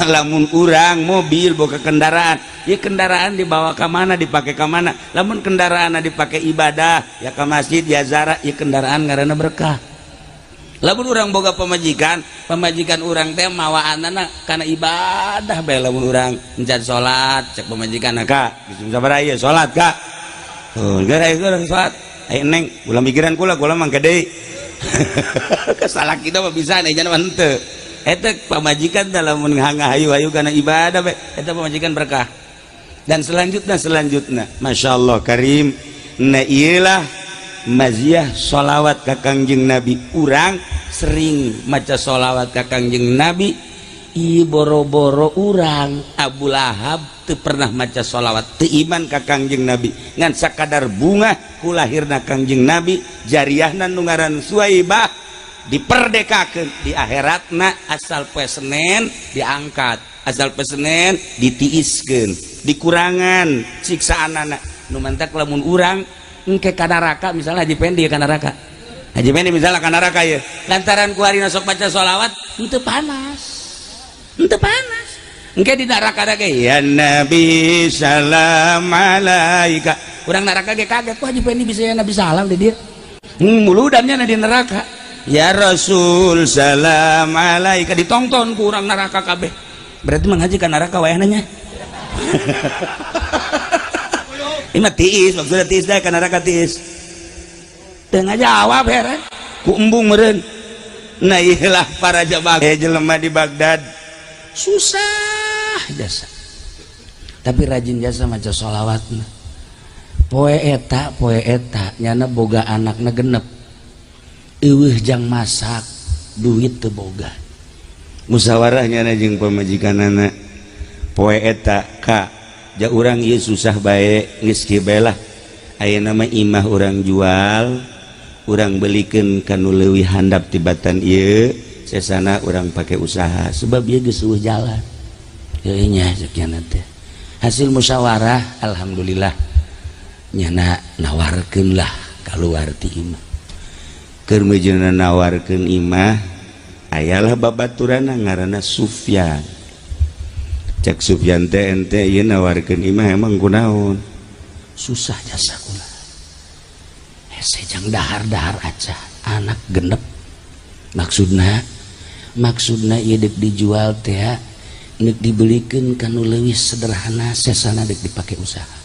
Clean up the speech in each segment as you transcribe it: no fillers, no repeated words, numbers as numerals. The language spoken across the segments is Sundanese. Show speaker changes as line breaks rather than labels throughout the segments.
lamun urang mobil boga kendaraan ya kendaraan dibawa ke mana dipakai ke mana lamun kendaraan dipakai ibadah ya ke masjid ya zara ya kendaraan ngaranna berkah lamun urang boga pemajikan urang teh mawaanana kana ibadah bae lamun urang encan salat cek pemajikan ka gitu sabaraha ieu salat ka gara urang salat aya neng ulah mikiran kula mah gede kesalah kita mah bisa nih jangan henteu eta pamajikan dalam hayu-hayu karena ibadah eta pamajikan berkah dan selanjutnya Masya Allah karim na iyalah maziah sholawat ka Kangjeng Nabi urang sering maca sholawat ka Kangjeng Nabi i boro-boro urang Abu Lahab teu pernah maca sholawat teu iman ka Kangjeng Nabi ngan sakadar bunga kulahirna Kangjeng Nabi jariyahna nu ngaran Suwaibah diperdekakan di akhiratna asal poe Senen diangkat asal poe Senen ditiiskeun dikurangan siksaanana nu mantak lamun urang engke ka neraka misalnya Haji Pendi ka neraka Haji Pendi misalnya ka neraka ya lantaran ku harina sok baca sholawat henteu panas engke di neraka da ge ya Nabi salam alaika urang neraka ge kaget ku Haji Pendi bisa ya Nabi salam di dieu muludannya di neraka ya Rasul salam alaika ditongton ku urang neraka kabeh berarti menghaji ka neraka wayahna nya ini tiis maksudnya tiis dah ka neraka tiis teu ngajawab heran ku embung meureun nah iyalah para jabag jelema di Baghdad susah jasa tapi rajin jasa maca sholawatna poe eta nyana boga anakna genep eueuh jang masak duit teu boga musyawarahnya jeung pamajikanana poe eta ka ja urang ieu susah bae geus kieu bae lah ayeuna mah imah urang jual urang belikeun kanu leuwih handap tibatan ieu sesana urang pake usaha sebab ieu geus eueuh jalan euy nya sakiana teh hasil musyawarah alhamdulillah nyana nawarkeun lah kaluar ti imah keur mejeuna nawarkeun imah ayalah babaturana ngaranna Sufyan cek Sufyan teh ente ieu nawarkeun imah emang kunaon susah jasa kula hese jang dahar-dahar aja anak genep maksudna ieu deuk dijual teh deuk dibelikeun kanu leuwih sederhana sesana deuk dipake usaha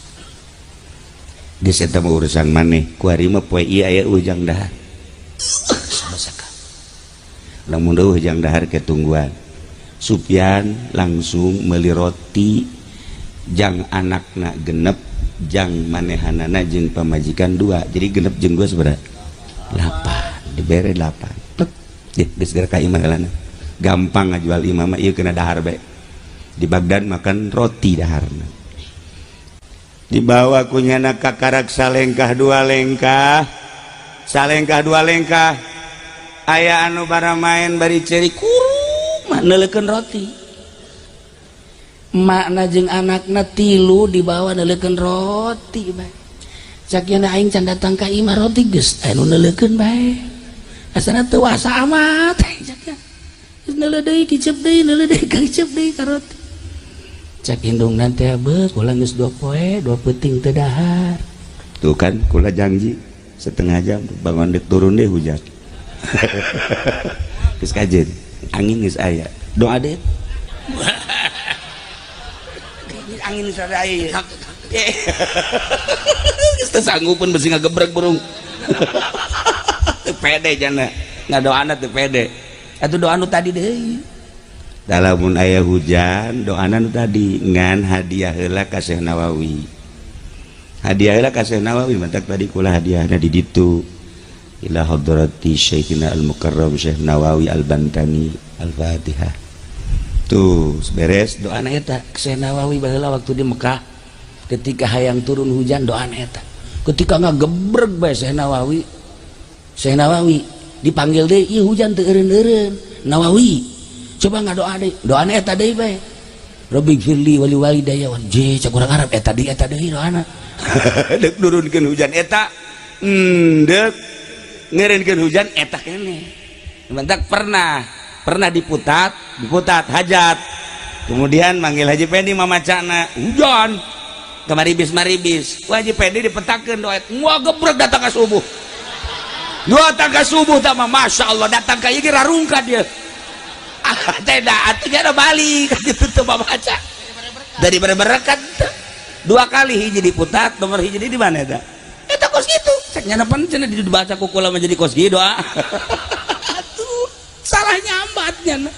geus eta mah urusan maneh ku ari mah poe ieu aya ujang dahar lamun deuh jang dahar ketungguan Sufyan langsung meuli roti jang anakna genep jang manehanana jeung pamajikan 2 jadi genep jeung 2 sabaraha 8 dibere 8 geus gara ka imah galana gampang ngajual imah mah ieu kena dahar bae di Baghdad makan roti daharna dibawa kunyana ka karak salengkah 2 lengkah aya anu bara main bari ceri kuruma neuleukeun roti makna jeung anakna 3 dibawa neuleukeun roti bae sakiana aing can datang ka imah roti geus anu neuleukeun bae asana teu wasa amat sakiana geus neuleuh deui kicep deui ka roti cak indungna teh beuk ulah geus 2 poe 2 peuting teu dahar tuh kan kula janji setengah jam bangun dek turun deh hujan geus kajen angin geus aya doa deh angin geus aya geus teu sanggupeun besi ngagebrek burung teu pede jana ngadoana teu pede atuh doa nu tadi deui dalamun aya hujan doana nu tadi ngan hadiah heula ka Syekh Nawawi hadiahlah ka Syekh Nawawi mantak tadi kula hadiahna di ditu ila hadrati Syekhina al-Mukarram Syekh Nawawi al-Bantani al-Fatihah tuh beres doana eta Syekh Nawawi baheula waktu di Mekah ketika hayang turun hujan doana eta ketika ngagebreg bae Syekh Nawawi dipanggil deui ieu hujan teu eureun-eureun Nawawi coba ngadoa deui doana eta deui bae Rabbi firli wali walidayya wan je cak urang Arab eta deui doana dek nurunkeun hujan eta dek ngeureunkeun hujan eta keneh mantak pernah diputat hajat kemudian manggil Haji Pedi mamacana hujan kemaribis Haji Pedi dipetakeun doa mua gebrek datang ke subuh sama Masya Allah datang ke ieu rarungkad dia tidak artinya ada balik gitu baca dari berkat 2 kali hiji diputat nomor hiji di mana eta kos gitu cek nyanapan cenah dibaca kukula menjadi kos gitu atuh salah nyambatnya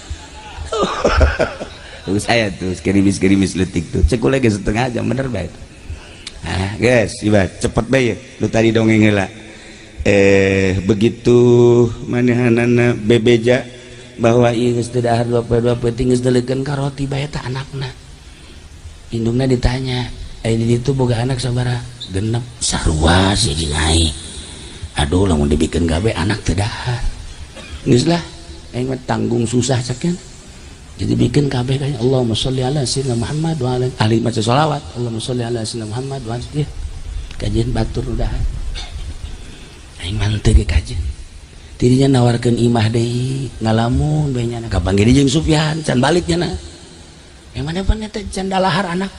tuh saya tuh gerimis letik tuh cek lagi setengah jam bener bae guys iba cepet bae lu tadi dongeng heula begitu manehanana bebeja bahwa ieu geus teu dahar 22 peuting geus deulekeun ka roti bae teh anakna indungna ditanya ini itu boga anak sabaraha genep sarua sih ngai aduh lamun dibikin gawe anak teu dahar geus lah aing mah tanggung susah cekeun jadi bikin kabeh kaya Allahumma sholli ala sayyidina Muhammad wa ala ali maca sholawat Allahumma sholli ala sayyidina Muhammad wa ala kajian batur udah aing manteu ge kajian tidinya nawarkeun imah deui ngalamun bae nya kapanggih jeung Sufyan can baliknya na yang mana pan eta can dalahar anak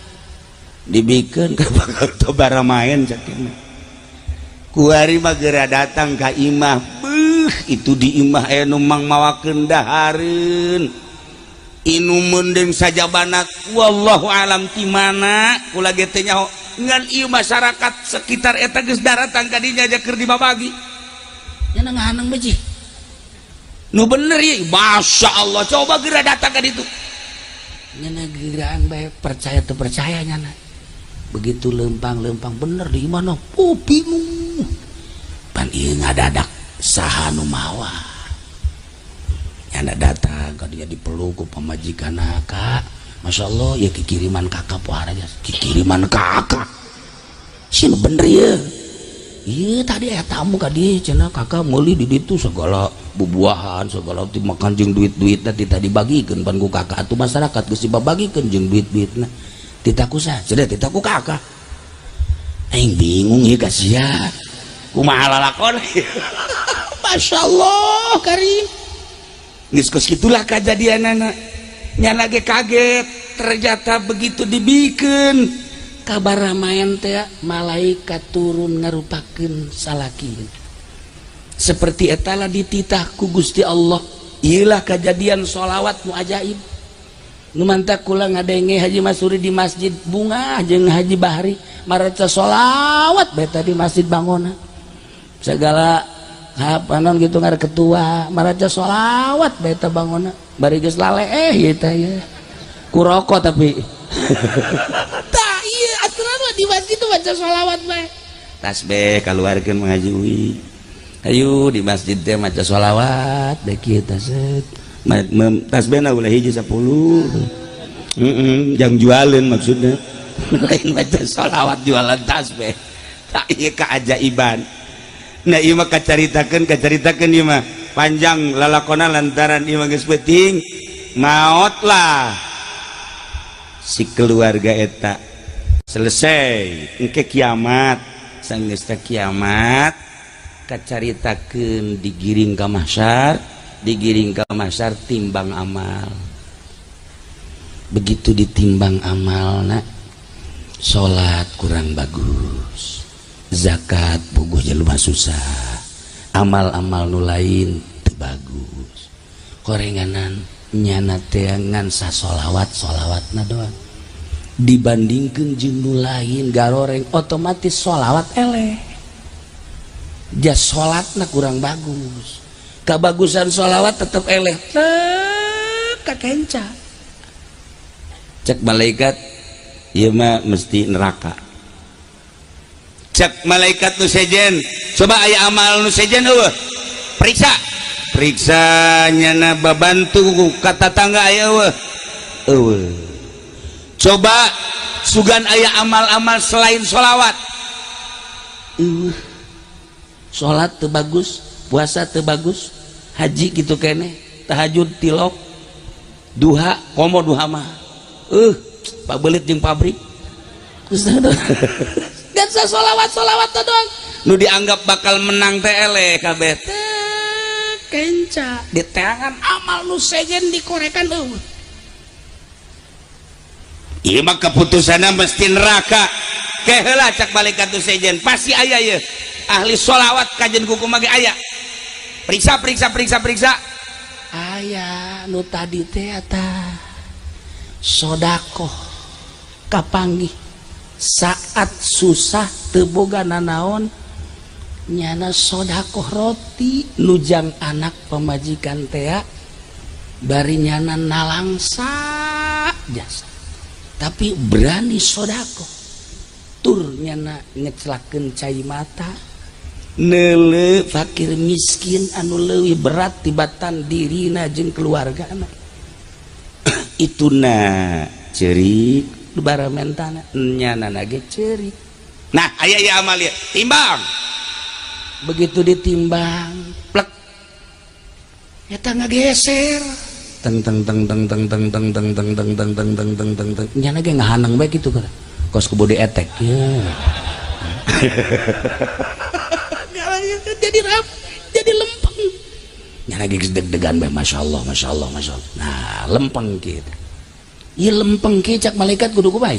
dibikeun ka bakal bara main cekeun kuari mah geura datang ka imah itu di imah aya nu mangmawakeun dahareun inu mendeng saja banak wallahu alam ti mana kula ge teh nyaho ngan ieu masyarakat sekitar eta geus daratang ka dinya aja keur dibabagi nya ngahaneng beji nu bener ieu Masya Allah coba geura datang ka ditu nya geuraan bae percaya teu percaya nya begitu lempang bener di imah bingung pan ieu ngadadak saha nu mawa nyana datang ka dia dipeluk ku pamajikan kak Masya Allah ya kikiriman kakak pohara aja kikiriman kakak sih bener ya iya tadi tamu ka dia cenah kakak meuli di ditu segala bubuahan segala ti makan jeung duit-duit tadi bagikeun pan ku kakak atuh masyarakat geus dibagikeun jeung duit-duitna titaku sah cenah titaku kakak aing bingung ieu kasihan kumaha lalakon Masya Allah karim geus kitulah kajadianana nya lagi kaget ternyata begitu dibikeun kabar main teh malaikat turun ngarupakeun salaki seperti etala dititah ku Gusti Allah ieulah kejadian sholawat nu ajaib nu mantap kula ngadenge Haji Masuri di Masjid Bunga jeung Haji Bahri mareca sholawat beta di Masjid Bangona segala panon gitu ngar ketua maraca sholawat beta Bangona bari geus lale ieu teh ya kuroko tapi tah ieu aturan mah di masjid tuh baca sholawat bae tasbih kaluarkeun mengaji uwi ayo di masjid teh maca sholawat da kieu teh set tasbihna ulah hiji 10 jang jualan maksudnya lain baca sholawat jualan tasbih tah ieu keajaiban. Nah ieu mah kacaritakeun ieu mah panjang lalakona lantaran ieu mah geus penting maot lah si keluarga eta selesai engke kiamat sanggeus teh kiamat kacaritakeun digiring ka mahsyar timbang amal begitu ditimbang amalna salat kurang bagus zakat bogoh jelema susah amal-amal nu lain teu bagus korenganan nyana teh ngan solawatna doang dibandingkeun jeung nu lain garoreng otomatis solawat eleh jas salatna kurang bagus kabagusan solawat tetep eleh teu kakenca cek malaikat ieu mah mesti neraka cek malaikat nu sejen coba aya amal nu sejen eueuh periksa nyana babantu ka tatangga aya eueuh coba sugan aya amal-amal selain sholawat sholat teu bagus puasa teu bagus haji gitu kene tahajud tilok duha komo duha mah pabelit jeung pabrik gansa sholawat doang nu dianggap bakal menang teh eleh kabeh kenca di tangan amal nu sejen dikorekan ieu mah keputusanna mesti neraka keheula cak malaikat tu sejen pasti aya ye ahli sholawat kajen kuku mage aya periksa aya nu tadi teh eta sodakoh kapanggih saat susah teu boga nanaon nyana sodakoh roti nujang anak pemajikan teh bari nyana nalangsa jasa tapi berani sodakoh tur nyana ngecelakeun cai mata neule fakir miskin anu leuwih berat tibatan dirina jeung keluargana ituna ceurik baramentana nyana nage ceurik nah aya ya amal ya timbang begitu ditimbang plek eta ngageser teng teng teng teng teng teng teng teng teng teng teng teng teng teng teng teng nyana ge ngahanang bae kitu kan kos kebode etek ya jadi lempeng nyana ge deg-degan bae masyaallah nah lempeng kitu ieu lempeng kieu cak malaikat kudu kumaha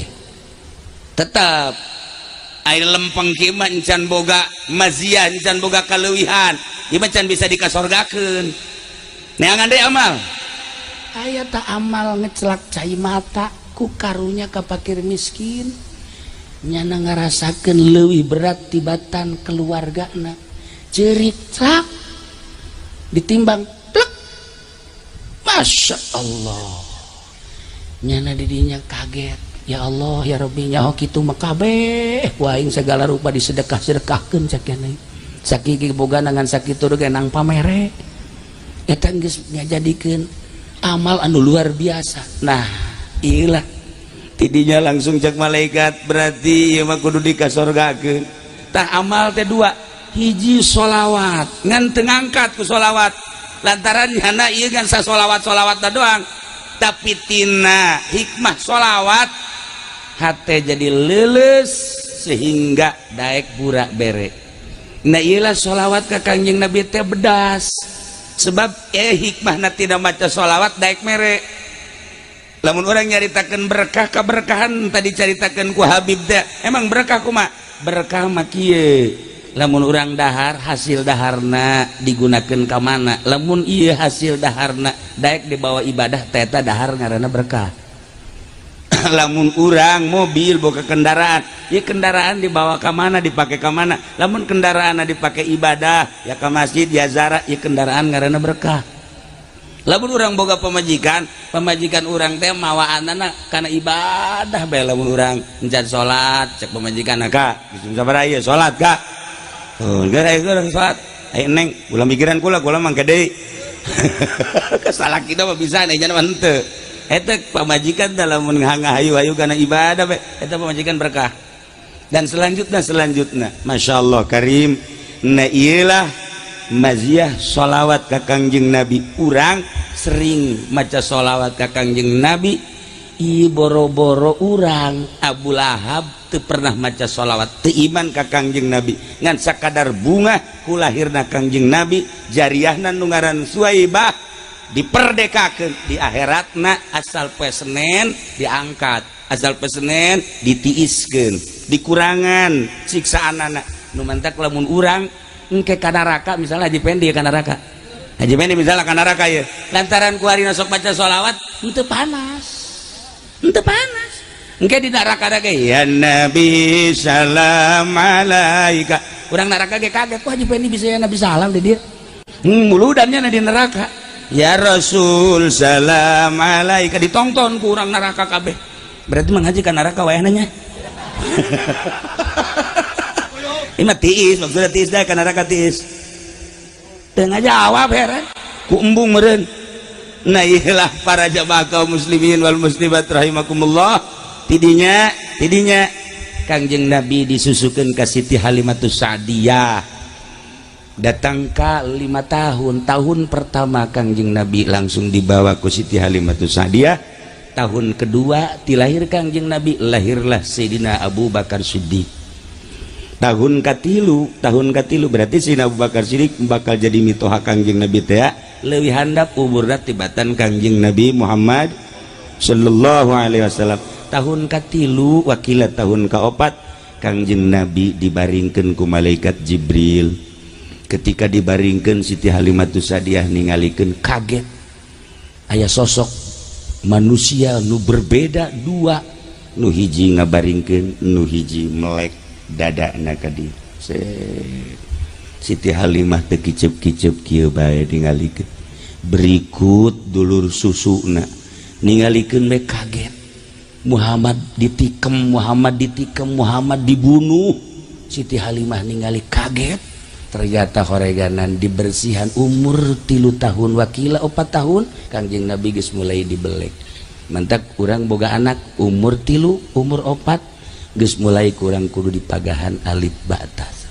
tetap aya lempeng kieu mah encan boga maziyah encan boga kaleuwihan ieu mah can bisa dikasorgakeun neangan deui amal aya tak amal ngecelak cai mata ku karunya ka fakir miskin nyana ngarasakeun leuwih berat tibatan keluargana ceurik cak ditimbang plek masya Allah nyana didinya kaget ya Allah ya Rabbi nyaho kitu mah kabeh waing segala rupa disedekah-sedekahkeun sakieu sakiki boga nangan sakitu ge nang pamere eta geus ngajadikeun amal anu luar biasa nah iyalah tidinya langsung cek malaikat berarti ieu mah kudu dikasorgakeun tah amal teh dua hiji sholawat ngan teu ngangkat ku sholawat lantaran nyana ieu kan sasolawat-solawat doang tapi tina hikmah sholawat hate jadi leuleus sehingga daek burak bere nah iyalah sholawat ka Kangjeng Nabi teh bedas sebab hikmahna tidak maca sholawat daek mere lamun orang nyaritakeun berkah keberkahan tadi caritakeun ku Habib teh emang berkah kumaha berkah mah kieu lamun urang dahar hasil daharna digunakeun ka mana lamun ieu hasil daharna daek dibawa ibadah teh eta dahar ngaranna berkah lamun urang mobil boga kendaraan ieu kendaraan dibawa ka mana dipake ka mana lamun kendaraanna dipake ibadah ya ka masjid ya ziarah ieu kendaraan ngaranna berkah lamun urang boga pemajikan urang teh mawaanana kana ibadah bae lamun urang encan salat cek pemajikan ka geus sabaraha ieu salat ka oh gara urang salat aya neng ulah mikiran kula mangke deui salah kita mah bisa nih jangan henteu eta pamajikan dalam ngahayu-hayu kana ibadah bae eta pamajikan berkah dan selanjutnya Masya Allah karim na iyalah maziyah sholawat ka Kangjeng Nabi urang sering maca sholawat ka Kangjeng Nabi i boro-boro urang Abu Lahab teu pernah maca sholawat teu iman ka Kangjeng Nabi ngan sakadar bunga ku lahirna Kangjeng Nabi jariyahna nu ngaran Suwaibah diperdekakeun di akhiratna asal poe Senen diangkat asal poe Senen ditiiskeun dikurangan siksaanana nu mantak lamun urang engke ka neraka misalnya Haji Pendi ka neraka Haji Pendi misalnya ka neraka ya lantaran ku harina sok baca sholawat henteu panas engke di neraka ge ya Nabi salam alaika urang neraka ge kaget ku Haji Pendi bisa ya Nabi salam di dieu muludannya di neraka ya Rasul salam alaika ditongton ku urang neraka kabeh berarti manghaji ka neraka wayahna nya ima tiis maksudnya tiis dah ka neraka tiis tengah jawab heran ku embung meureun nah iyalah para jamaah kaum muslimin wal muslimat rahimakumullah tidinya Kangjeng Nabi disusukeun ka Siti Halimatus Sa'diyah datang ka 5 tahun pertama Kangjeng Nabi langsung dibawa ku Siti Halimatus Sa'diyah tahun kedua dilahir Kangjeng Nabi lahirlah Sayyidina Abu Bakar Siddiq tahun katilu berarti Sayyidina Abu Bakar Siddiq bakal jadi mitoha Kangjeng Nabi teh leuwih handap umurna tibatan Kangjeng Nabi Muhammad sallallahu alaihi wasallam tahun katilu wakila tahun kaopat Kangjeng Nabi dibaringkeun ku malaikat Jibril. Ketika dibaringkeun Siti Halimatus Sadiah ningalikeun kaget aya sosok manusia nu berbeda dua, nu hiji ngabaringkeun, nu hiji melek dadana ka dieu. Siti Halimah teu kicep-kicep kieu bae ningalikeun. Berikut dulur susuna ningalikeun we kaget. Muhammad ditikem, Muhammad dibunuh. Siti Halimah ningali kaget. Ternyata horeganan dibersihan umur 3 tahun wakila 4 tahun Kangjeng Nabi geus mulai dibelek. Mantak urang boga anak umur 3 umur 4 geus mulai kurang kudu dipagahan alif batas.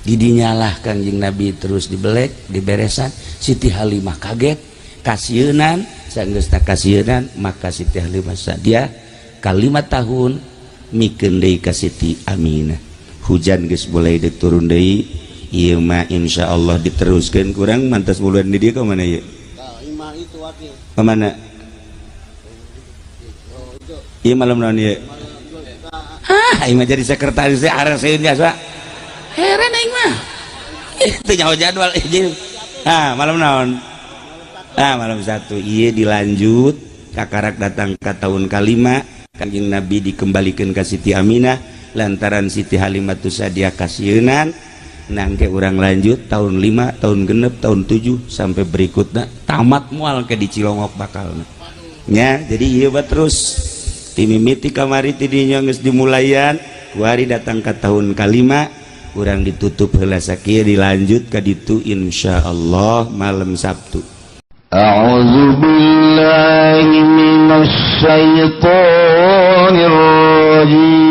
Didinyalah Kangjeng Nabi terus dibelek diberesan. Siti Halimah kaget kasieun saenggeusna kasieun maka Siti Halimah Sadiah ka 5 tahun mikeun deui ka Siti Aminah. Hujan geus mulai diturun deui. Ieu mah insyaallah diteruskeun kurang mantas muluan di dieu ka mana ieu? Ka imah itu wakil. Ka mana? Ieu malam naon ieu? Ieu mah jadi sekretaris araseun jasa. Heran aing mah. Teu nyaho jadwal ieu. Malam naon? Malam 1. Ieu dilanjut kakarak datang ka tahun kalima Kanjeng Nabi dikembalikeun ka Siti Aminah lantaran Siti Halimatus Sadiah kasieunan. Nangke orang lanjut tahun 5, tahun genep, tahun 7 sampai berikutnya tamat mual ke di Cilongok bakalna. Nya, jadi ieu ba terus timimiti kamari tidinya geus dimulayan, kuari datang ke tahun kalima, urang ditutup heula sakieu dilanjut ka ditu insyaallah malam Sabtu.
A'udzu billahi minasy syaithanir rajim.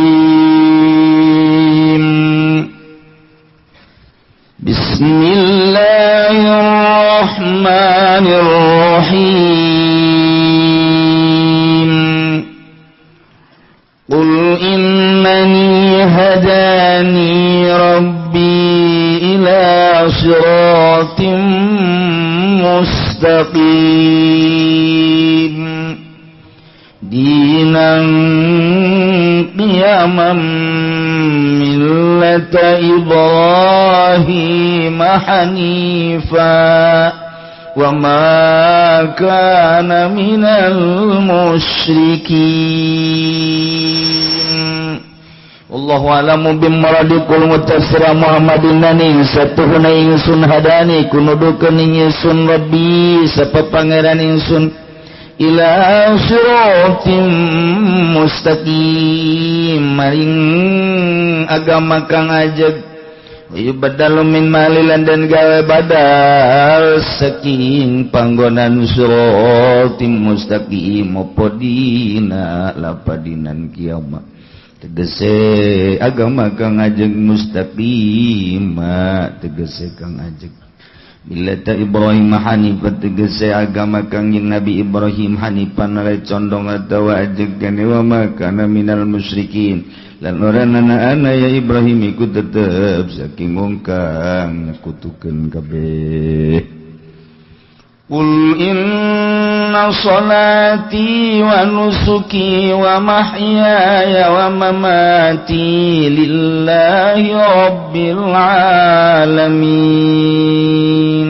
Bismillahirrahmanirrahim. Qul innani hadani rabbi ila siratim mustaqim dinan qiyaman millata Ibrahim hanifa wa ma kana minal musyrikin. Allahu a'lamu bimaradikul mutassira Muhammadin nani satuhuna ingsun hadani kunudukeun ingsun rabbi sapa pangeran ingsun ila siratim mustaqim maring agama kang ajeg ibadalu min malilan dan gawe badal saking panggonan siratim mustaqim apa dina lapadinan kiamat tegese agama kang ajeg mustaqim tegese kang ajeg millata Ibrahim hanifan tegese agama kangjeng Nabi Ibrahim hanifan alai condong atawa ajegan wa makana minal musyrikin lan ora ana ya Ibrahim iku tetep saking wong kang nyekutukeun kabeh. Qul inna salati wa nusuki wa mahyaya wa mamati lillahi rabbil alamin.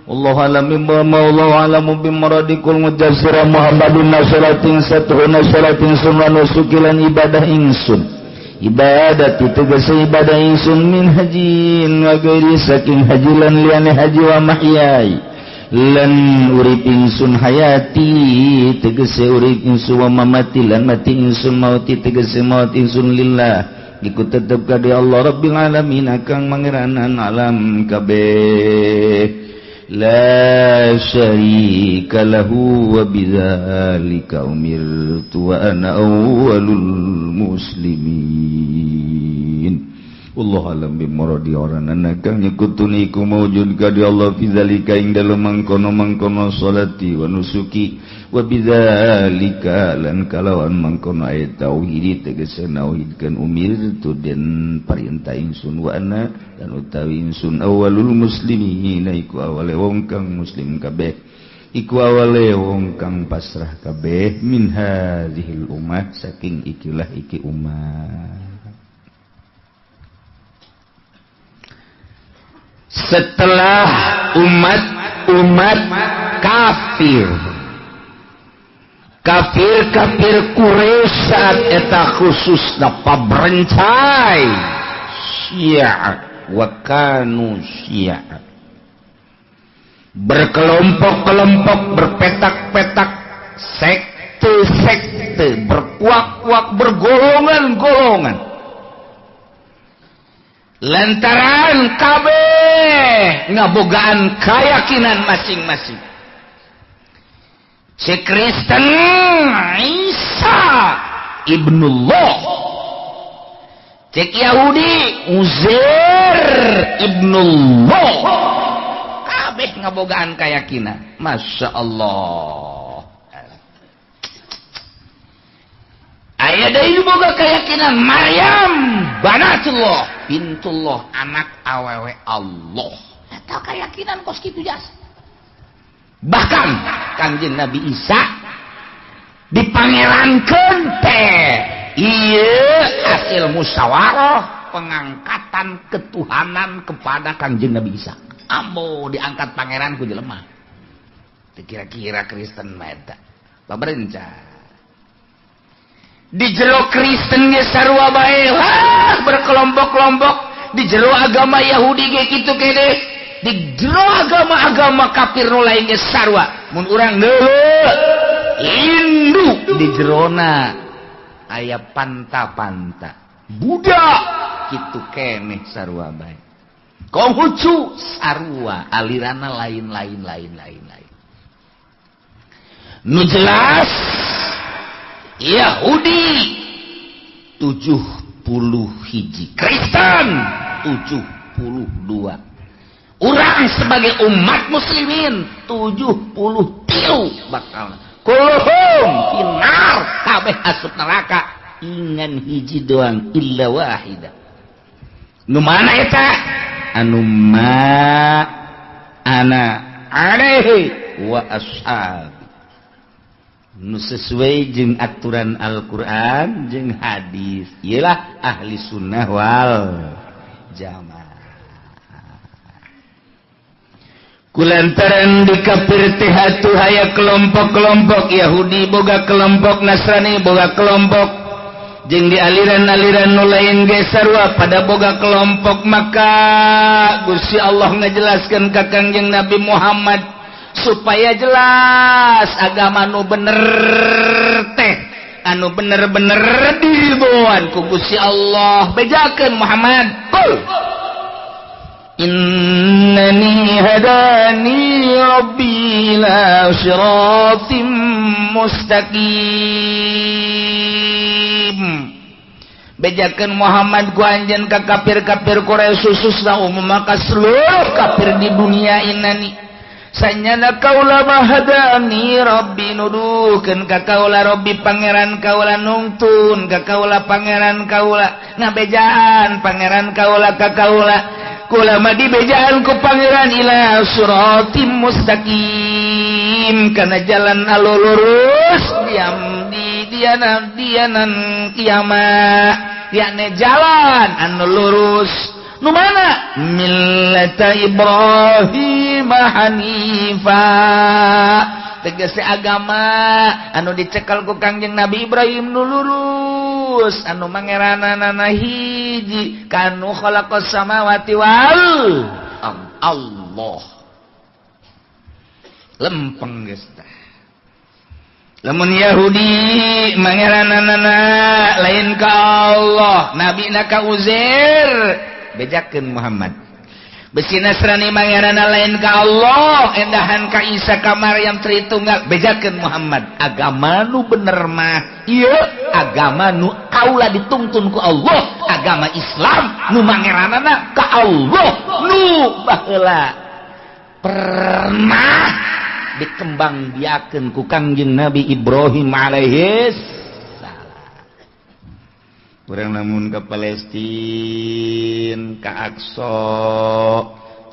Allahu a'lamu bimaradikul mujassira Muhammadin salatin satuhuna salatin sunna nusuki lan ibadah ingsun. Ibadat itu tegese ibadah ingsun min hajin wa gairi saking hajilan liyane haji wa mahyai lan urip ingsun hayati tegese urip ingsun wa mamati lan mati ingsun mauti tegese maut ingsun lillah iku tetep ka Allah Rabbil alamin akang mangeranan alam kabeh la syarika lahu wa bidzalika umirtu wa ana awwalul muslimin. Allah alam bimuradi orana kang nyekutuni iku maujud ka di Allah fi zalika ing dalem mangkono salati wa nusuki wa bidzalika lan kalawan mangkono ayat tauhid tegese nauhidkeun umirtu den parintah ingsun wa ana dan utawi ingsun awalul muslimin iku awale wong kang muslim kabeh. iku awale wong kang pasrah kabeh min hadzihil ummah saking ikilah iki umat. Setelah umat kafir Quraisy saat eta khususna pabrencai Syiah wa kanu Syiah, berkelompok-kelompok, berpetak-petak, sekte-sekte, berkuak-kuak, bergolongan-golongan. Lantaran kabeh ngabogaan keyakinan masing-masing. Si Kristen Isa ibnullah, cek Yahudi Uzair ibnullah, kabeh ngabogaan keyakinan. Masya Allah. Aya deui boga keyakinan Maryam banatullah, bintullah, anak awewe Allah. Eta keyakinan kos kitu jasa. Bahkan Kanjeng Nabi Isa dipangerankeun teh ieu hasil musyawarah pengangkatan ketuhanan kepada Kanjeng Nabi Isa. Ambo diangkat pangeran ku jelema. Kira-kira Kristen mah eta. Paberenca. Di jero Kristen ge sarua bae lah berkelompok-kelompok, di jero agama Yahudi ge kitu kede, di jero agama-agama kafir nu lain ge sarua. Mun urang deuleu Hindu di jerona aya panta-panta. Buddha kitu keneh sarua bae. Konghucu sarua alirana lain. Nu jelas Yahudi 71, Kristen 72. Urang sebagai umat muslimin 73 bakal. Kulluhum finnar, kabeh asup neraka ingan hiji doang illa wahida. Nu mana eta? Anu ma ana alaihi wa ashab, nu sesuai jeung aturan Al-Quran jeung hadis, ialah ahli sunnah wal jamaah. Kulantaran di kafir teh atuh aya kelompok-kelompok, Yahudi boga kelompok, Nasrani boga kelompok, jeung di aliran-aliran nu lain ge sarua pada boga kelompok. Maka Gusti Allah ngajelaskeun ka Kangjeng Nabi Muhammad supaya jelas agama nu bener teh anu bener-bener diboan ku Gusti Allah. Bejakeun Muhammad, qul innani hadani rabbi ila siratim mustaqim. Bejakeun Muhammad ku anjeun ka kafir-kafir Quraisy khususna umum maka seluruh kafir di dunia ini. Sanyana kaula mahadani rabbi nuduhkeun ka kaula rabbi pangeran kaula nungtun ka kaula pangeran kaula ngabejaan pangeran kaula ka kaula kula mah dibejaan ku pangeran ila siratim mustaqim kana jalan anu lurus diam di dianan kiamat yakni jalan anu lurus. Nu mana? Millata Ibrahim hanifa, tegese agama anu dicekal ku Kangjeng Nabi Ibrahim nu lurus, anu mangeranana hiji kanu khalaqas samawati wal Allah. Lempeng geus tah. Lamun Yahudi mangeranana lain ka Allah, nabi na ka Uzair, bejakeun Muhammad. Besi Nasrani mangeranana lain ka Allah, endahan ka Isa ka Maryam Tritunggal, bejakeun Muhammad. Agama nu bener mah ieu agama nu kaula dituntun ku Allah, agama Islam nu mangeranana ka Allah, nu baheula pernah dikembang biakeun ku Kangjeng Nabi Ibrahim alaihi salam. Urang lamun ka Palestina, ka Aqsa,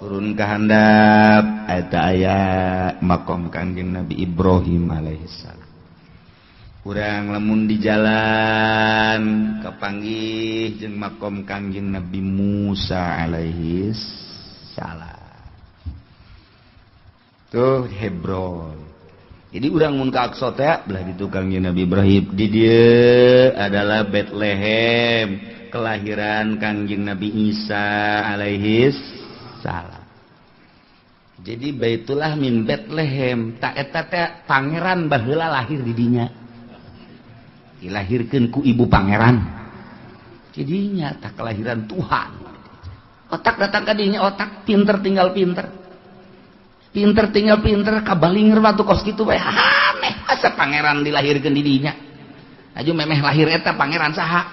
turun ka handap
eta aya makom Kangjeng Nabi Ibrahim alaihissalam. Urang lamun di jalan kapanggih jeung makom Kangjeng Nabi Musa alaihissalam. Tuh Hebron. Jadi urang mun ka Aqsa teh belah ditu Kangjeng Nabi Ibrahim. Di dieu adalah Bethlehem, kelahiran Kangjeng Nabi Isa alaihissalam. Jadi baitulah min Bethlehem, tak eta teh pangeran baheula lahir di dinya. Dilahirkeun ku ibu pangeran. Jadinya tak kelahiran Tuhan. Otak datang ka dinya, otak pinter tinggal pinter. Pinter tinggal pinter kabalinger waktu kos kitu bae. Aneh asa pangeran dilahirkeun di dinya. Aju memeh lahir eta pangeran saha?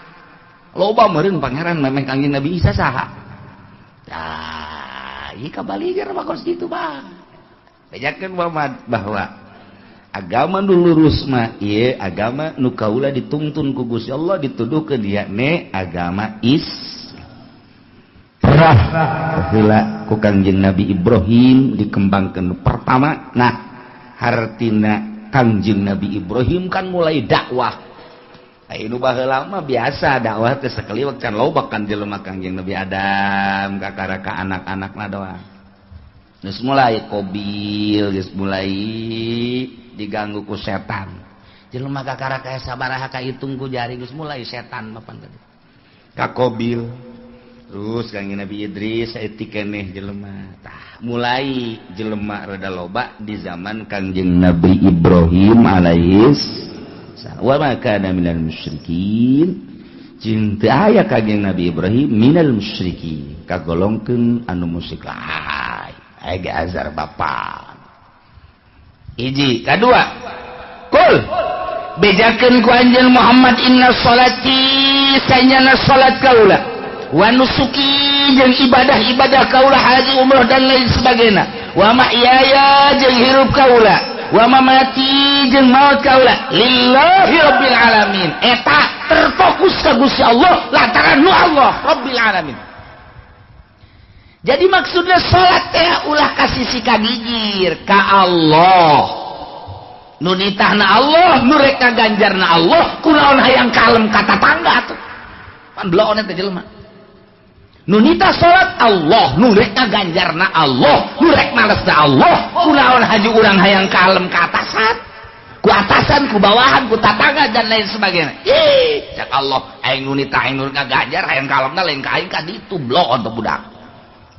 Loba meureun pangeran memeh Kangjeng Nabi Isa saha? Tah, ieu kabalinger mah kos kitu bah. Bejakeun Muhammad bahwa agama nu lurus mah ieu agama nu kaula dituntun ku Gusti Allah dituduhkeun dia ne agama Heula ku Kangjeng Nabi Ibrahim dikembangkeun pertama. Nah, hartina Kangjeng Nabi Ibrahim kan mulai dakwah. Anu baheula mah biasa dakwah teh sakaliwak can loba kan jelema Kangjeng Nabi Adam kakara ka anak-anakna doang. Geus mulai Qabil, geus mulai diganggu ku setan. Jelema kakara ka sabaraha ka hitung ku jari geus mulai setan mapan tadi. Ka Qabil terus Kangjeng Nabi Idris saeutik keneh jelema. Tah, mulai jelema rada loba di zaman Kangjeng Nabi Ibrahim alaihissalam. Wa ma kana minal musyrikin. Cinta aya Kangjeng Nabi Ibrahim minal musyrikin. Kagolongkeun anu musyrik lain. Aya azar bapa. Hiji, kadua. Kul bejakeun ku anjeun Muhammad inna sholati sanyana salat kaula. Wa nusuki jeung ibadah-ibadah kaula haji umrah dan lain sebagainya. Wa mahyaya jeung hirup kaula. Wa mamati jeung maut kaula lillahi rabbil alamin. Eta terfokus ka Gusti Allah lantaran nu Allah rabbil alamin. Jadi maksudnya salat teh ulah kasih si kagigir ka Allah. Nu nitahna Allah, nu rek ngaganjarna Allah, kunaon hayang kalem ka tatangga atuh. Pan bloon eta jelema. Nunita salat Allah, nurek ngaganjarna Allah, nurek malesna Allah, kunaon haji urang hayang kalem ka atasan, ku atasan, ku bawahan, ku tatangga dan lain sebagainya. Ih, cak Allah, aing nunita aing nurek ngaganjar hayang kalemna lain ka aing ka ditu bloon teh budak.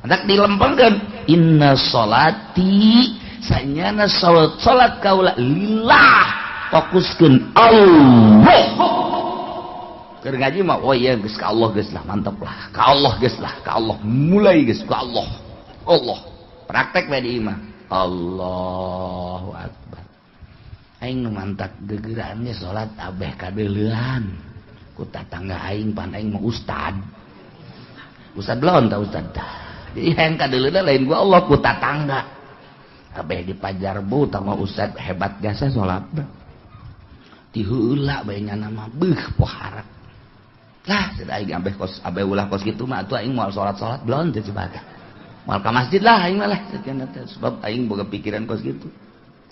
Hendak dilempengkeun inna sholati sanyana salat kaula lillah, fokuskeun Allah. Keur ngaji mah oh iya geus ka Allah geus lah mantap lah. Ka Allah geus lah, ka Allah mulai geus ka Allah. Allah. Praktek bae di imah. Allahu akbar. Aing nu mantap gegerannya salat abeh kadeuleuhan. Ku tatangga aing pan aing mah ustad. Ustad lawan ta ustad tah. Jadi hayang kadeuleuhan lain gua Allah ku tatangga. Abeh di Pajarbu tah mah ustad hebat jasa salatna. Ti heula bae nyana mah beuh poharak. Lah sudah aing abeh ulah kos kitu mah atuh aing moal salat-salat belum teh coba. Moal ka masjid lah aing mah lah sebab aing boga pikiran kos kitu.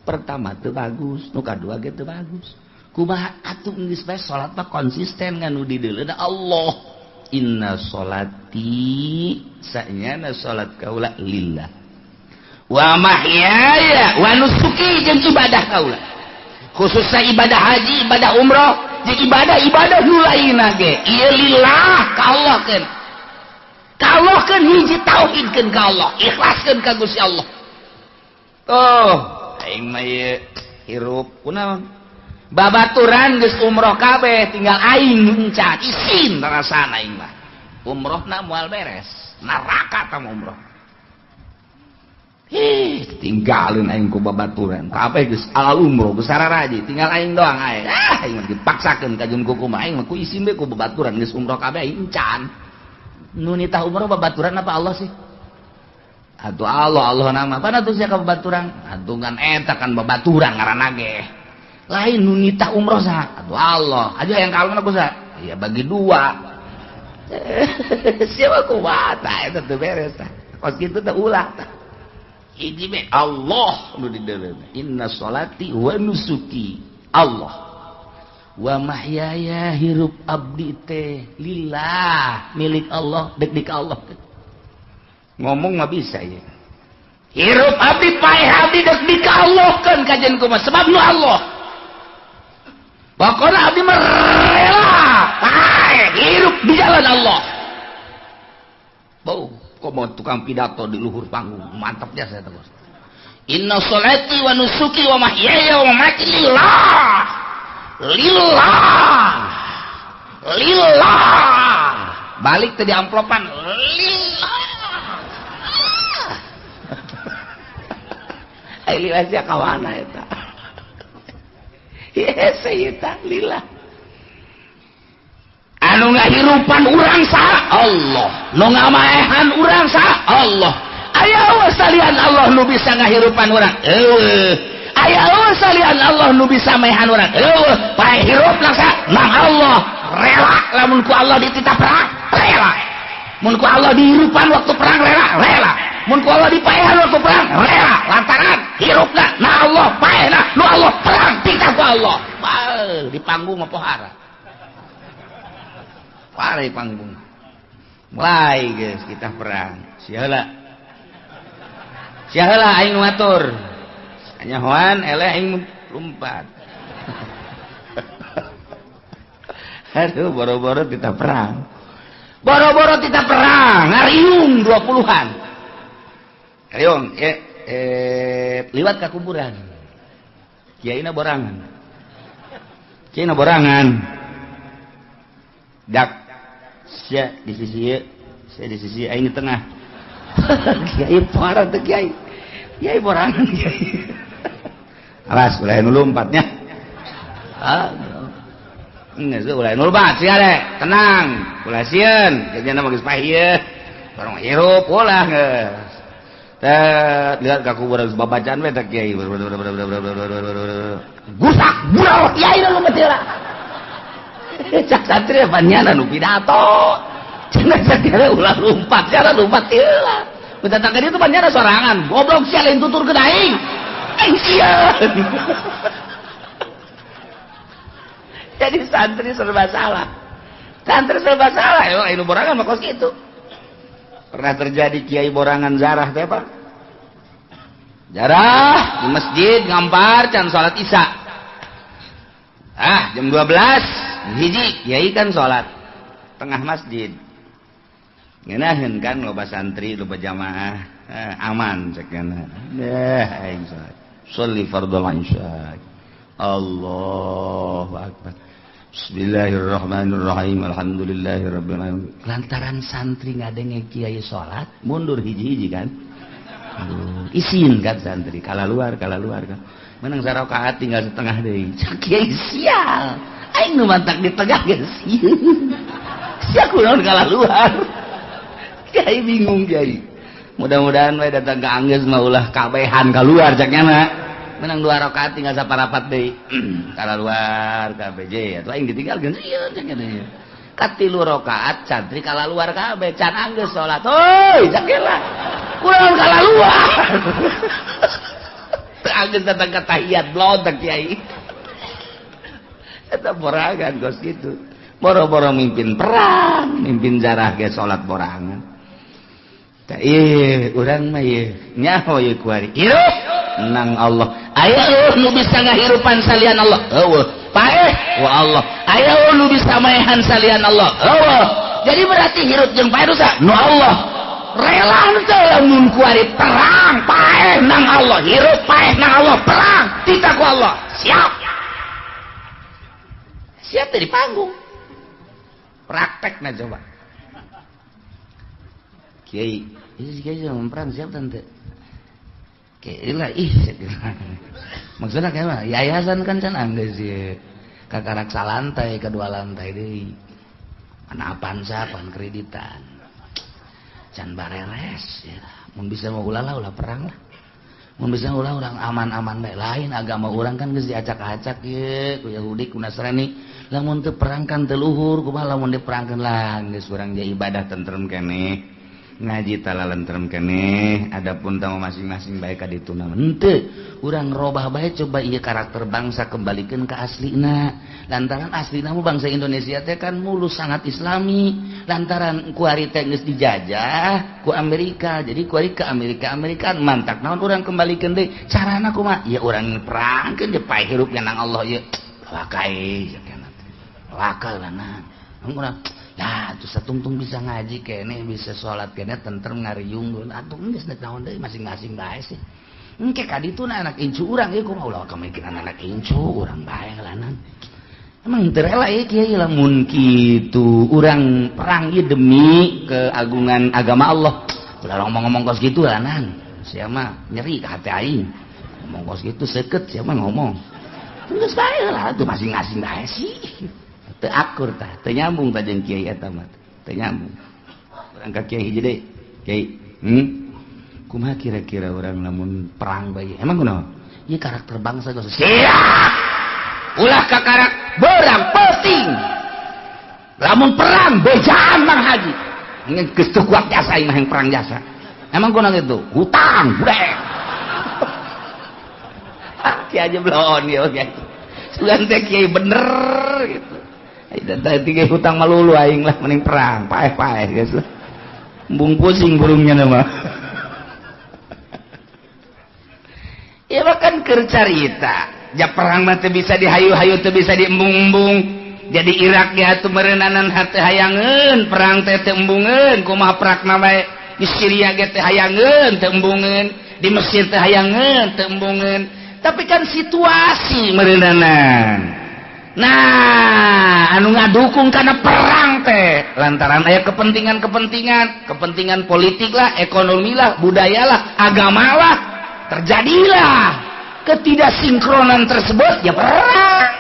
Pertama teu bagus, nu kadua ge teu bagus. Kumaha atuh geus bae salat mah konsisten nganu di deuleuh Allah. Inna sholati sanyana salat kaula lillah. Wa mahyaya wa nusuki jeung ibadah kaula. Khususnya ibadah haji, ibadah umrah, jadi ibadah nu lainna ge ieu lillah ka Allah keun. Ka Allah keun hiji tauhidkeun ka Allah, ikhlaskeun ka Gusti Allah. Oh, aing mah ieu hirup kunaon? Babaturan geus umrah kabeh, tinggal aing encan isin rasana aing mah. Umrahna moal beres, neraka tah umrah. Tinggalin aing ku babaturan kabeh geus alal umroh geus sararaji tinggal aing doang ae aing dipaksakeun ka jeung kumaha aing mah ku isin we ku babaturan geus umroh kabeh aing can nu nitah umroh babaturan apa Allah sih atuh Allah nama pana tuh sia ka babaturan atuh kan eta kan babaturan ngaranna ge lain nu nitah umroh saha atuh Allah aja yang kalem ku saha ya bagi dua siapa kumaha tah eta teu beres tah kos kitu teh ulah tah
hiji be Allah nu di dalam inna sholati wa nusuki Allah wa mahyaya hirup abdi teh lillah milik Allah dek Allah ngomong mah bisa ya hirup abdi paeh abdi dek Allah kan kajian kumaha sebab nu Allah pokoknya abdi mah rela paeh hirup di jalan Allah bau kok mau tukang pidato di luhur panggung mantapnya saya terus inna sholati wa nusuki wa mahyaya wa mamati lillah balik tadi amplopan lillah lillah sia kawana eta hese eta lillah anu ngahirupan urang saha Allah nu ngamaehan urang saha Allah aya we salian Allah nu bisa ngahirupan urang aya we salian Allah nu bisa maehan urang pae hirup langsa nang Allah rela lamun ku Allah dititah perang rela mun ku Allah dihirupan waktu perang rela mun ku Allah dipaehan waktu perang rela lantaran hirupna na Allah paehna nu Allah perang titah ku Allah di panggung apa pohara pare panggung mulai guys kita perang siaheula aing ngatur nyahoan eleh aing lompat aduh boro-boro kita perang ngariung 20-an ngariung liwat ke kuburan kiaina borangan dak sia di sisi saya di sisi aing di tengah kiai parah teh kiai borangan kiai alas ulah nu lompatnya geus ulah nu lompat sia deh tenang ulah sieun jadinya mah geus pahieun barang hirup ulah geus teh lihat ka kuburan babacaan we teh kiai gusak burau kiai nu lompat heula cak santri banyak nu pidato cenah sakira ulah lompat cara lompat heula pendatang ka dieu teh banyak sorangan goblok sia lain tutur ke aing sieun jadi santri serba salah anu borangan mah kos kitu pernah terjadi kiai borangan zarah teh Pak jarah di masjid ngampar can salat isya jam 12 hiji kiai kan sholat tengah masjid ngeunaheun kan loba santri loba jamaah aman cekna aing sholat sholli fardhu isya Allahu akbar bismillahirrahmanirrahim alhamdulillahirabbil alamin lantaran santri ngadenge kiai sholat mundur hiji-hiji kan isin kan santri kala luar kan menang sarakaat tinggal setengah deui kiai sial aing nu mantak di tengah geus sia kunaon kalah luar kiai bingung kiai mudah-mudahan we datang ka anggeus mah ulah kabehan kaluar caknya na menang 2 rakaat tinggal saparapat deui kalah luar kabeh atuh aing ditinggalkeun sieun caknya deui ka 3 rakaat santri kalah luar kabeh can anggeus salat heuy caknya kunaon kalah luar teu anggeus datang ka tahiyat blon teh kiai eta borangan gos gitu boro-boro mimpin perang mimpin jarah ge salat borangan tah urang mah ieu nyaho ieu kuari hirup nang Allah aya nu bisa ngahirupan salian Allah eueuh paeh wa Allah aya nu bisa maehan salian Allah eueuh jadi berarti hirup jeung paeh dosa nu Allah rela teh lamun kuari perang paeh nang Allah hirup paeh nang Allah perang titah ku Allah siap teh di panggung praktekna coba kiai ini kiai sama perang siap tante kiai lah maksudnya kayak mana yayasan kan can anggeus ye kakarak salantai kedua lantai deui anapan sapan kreditan can bareres ya mun bisa mau ulah perang lah mun bisa ulah urang aman-aman bae lain agama urang kan geus diacak-acak ye ku Yahudi ku Nasrani lamun teu perang kan teu luhur kumaha lamun diperangkeun lah geus urang jadi ibadah tentrem keneh
ngaji talalentrem keneh adapun tamu masing-masing bae ka ditu na henteu urang robah bae coba ieu karakter bangsa kembalikan ke aslina lantaran aslina mah bangsa Indonesia teh kan mulus sangat islami lantaran ku ari teh geus dijajah ku Amerika jadi ku ari ke Amerika mantak naon urang kembalikan deui carana kumaha ya urang perangkeun je pae hirup nang Allah ieu wakai sakena wakal na urang ya tuh satungtung bisa ngaji kene bisa sholat kene tentrem ngariung atuh geus naon deui masing-masing bae sih engke ka ditu anak incu urang ieu kumaha ulah kamikiran anak incu urang bae ngalanan emang teu rela ieu kieu lamun kitu urang perang ieu demi keagungan agama Allah ulah ngomong kos kitu lanan sia mah nyeri ka hati aing ngomong kos kitu seukeut sia mah ngomong geus bae lah tuh masing-masing bae sih teu akur tah teu nyambung tah jeung kiai eta mah teu nyambung urang ka kiai hiji deui kiai kumaha kira-kira urang lamun perang bae emang kunaon ieu karakter bangsa geus siap ulah ka karak beurang penting lamun perang bejaan Mang Haji geus teu kuat jasa ieu mah perang jasa emang kunaon kitu hutang budek kiai aja belon ieu kiai sugan teh kiai bener gitu tadi kayak hutang malulu aing lah mending perang paeh guys lah embung pusing burungnya nama ya bahkan keur carita ja perang mah teu bisa dihayu-hayu teu bisa diembung-embung jadi Irak ge atuh meureunanan hate hayangeun perang teh teu embungeun kumaha prakna bae di Syria ge teh hayangeun teu embungeun di Mesir teh hayangeun teu embungeun tapi kan situasi meureunanan nah anu ngadukung karena perang teh lantaran aya kepentingan politik lah ekonomi lah budaya lah agama lah terjadilah ketidaksinkronan tersebut ya perang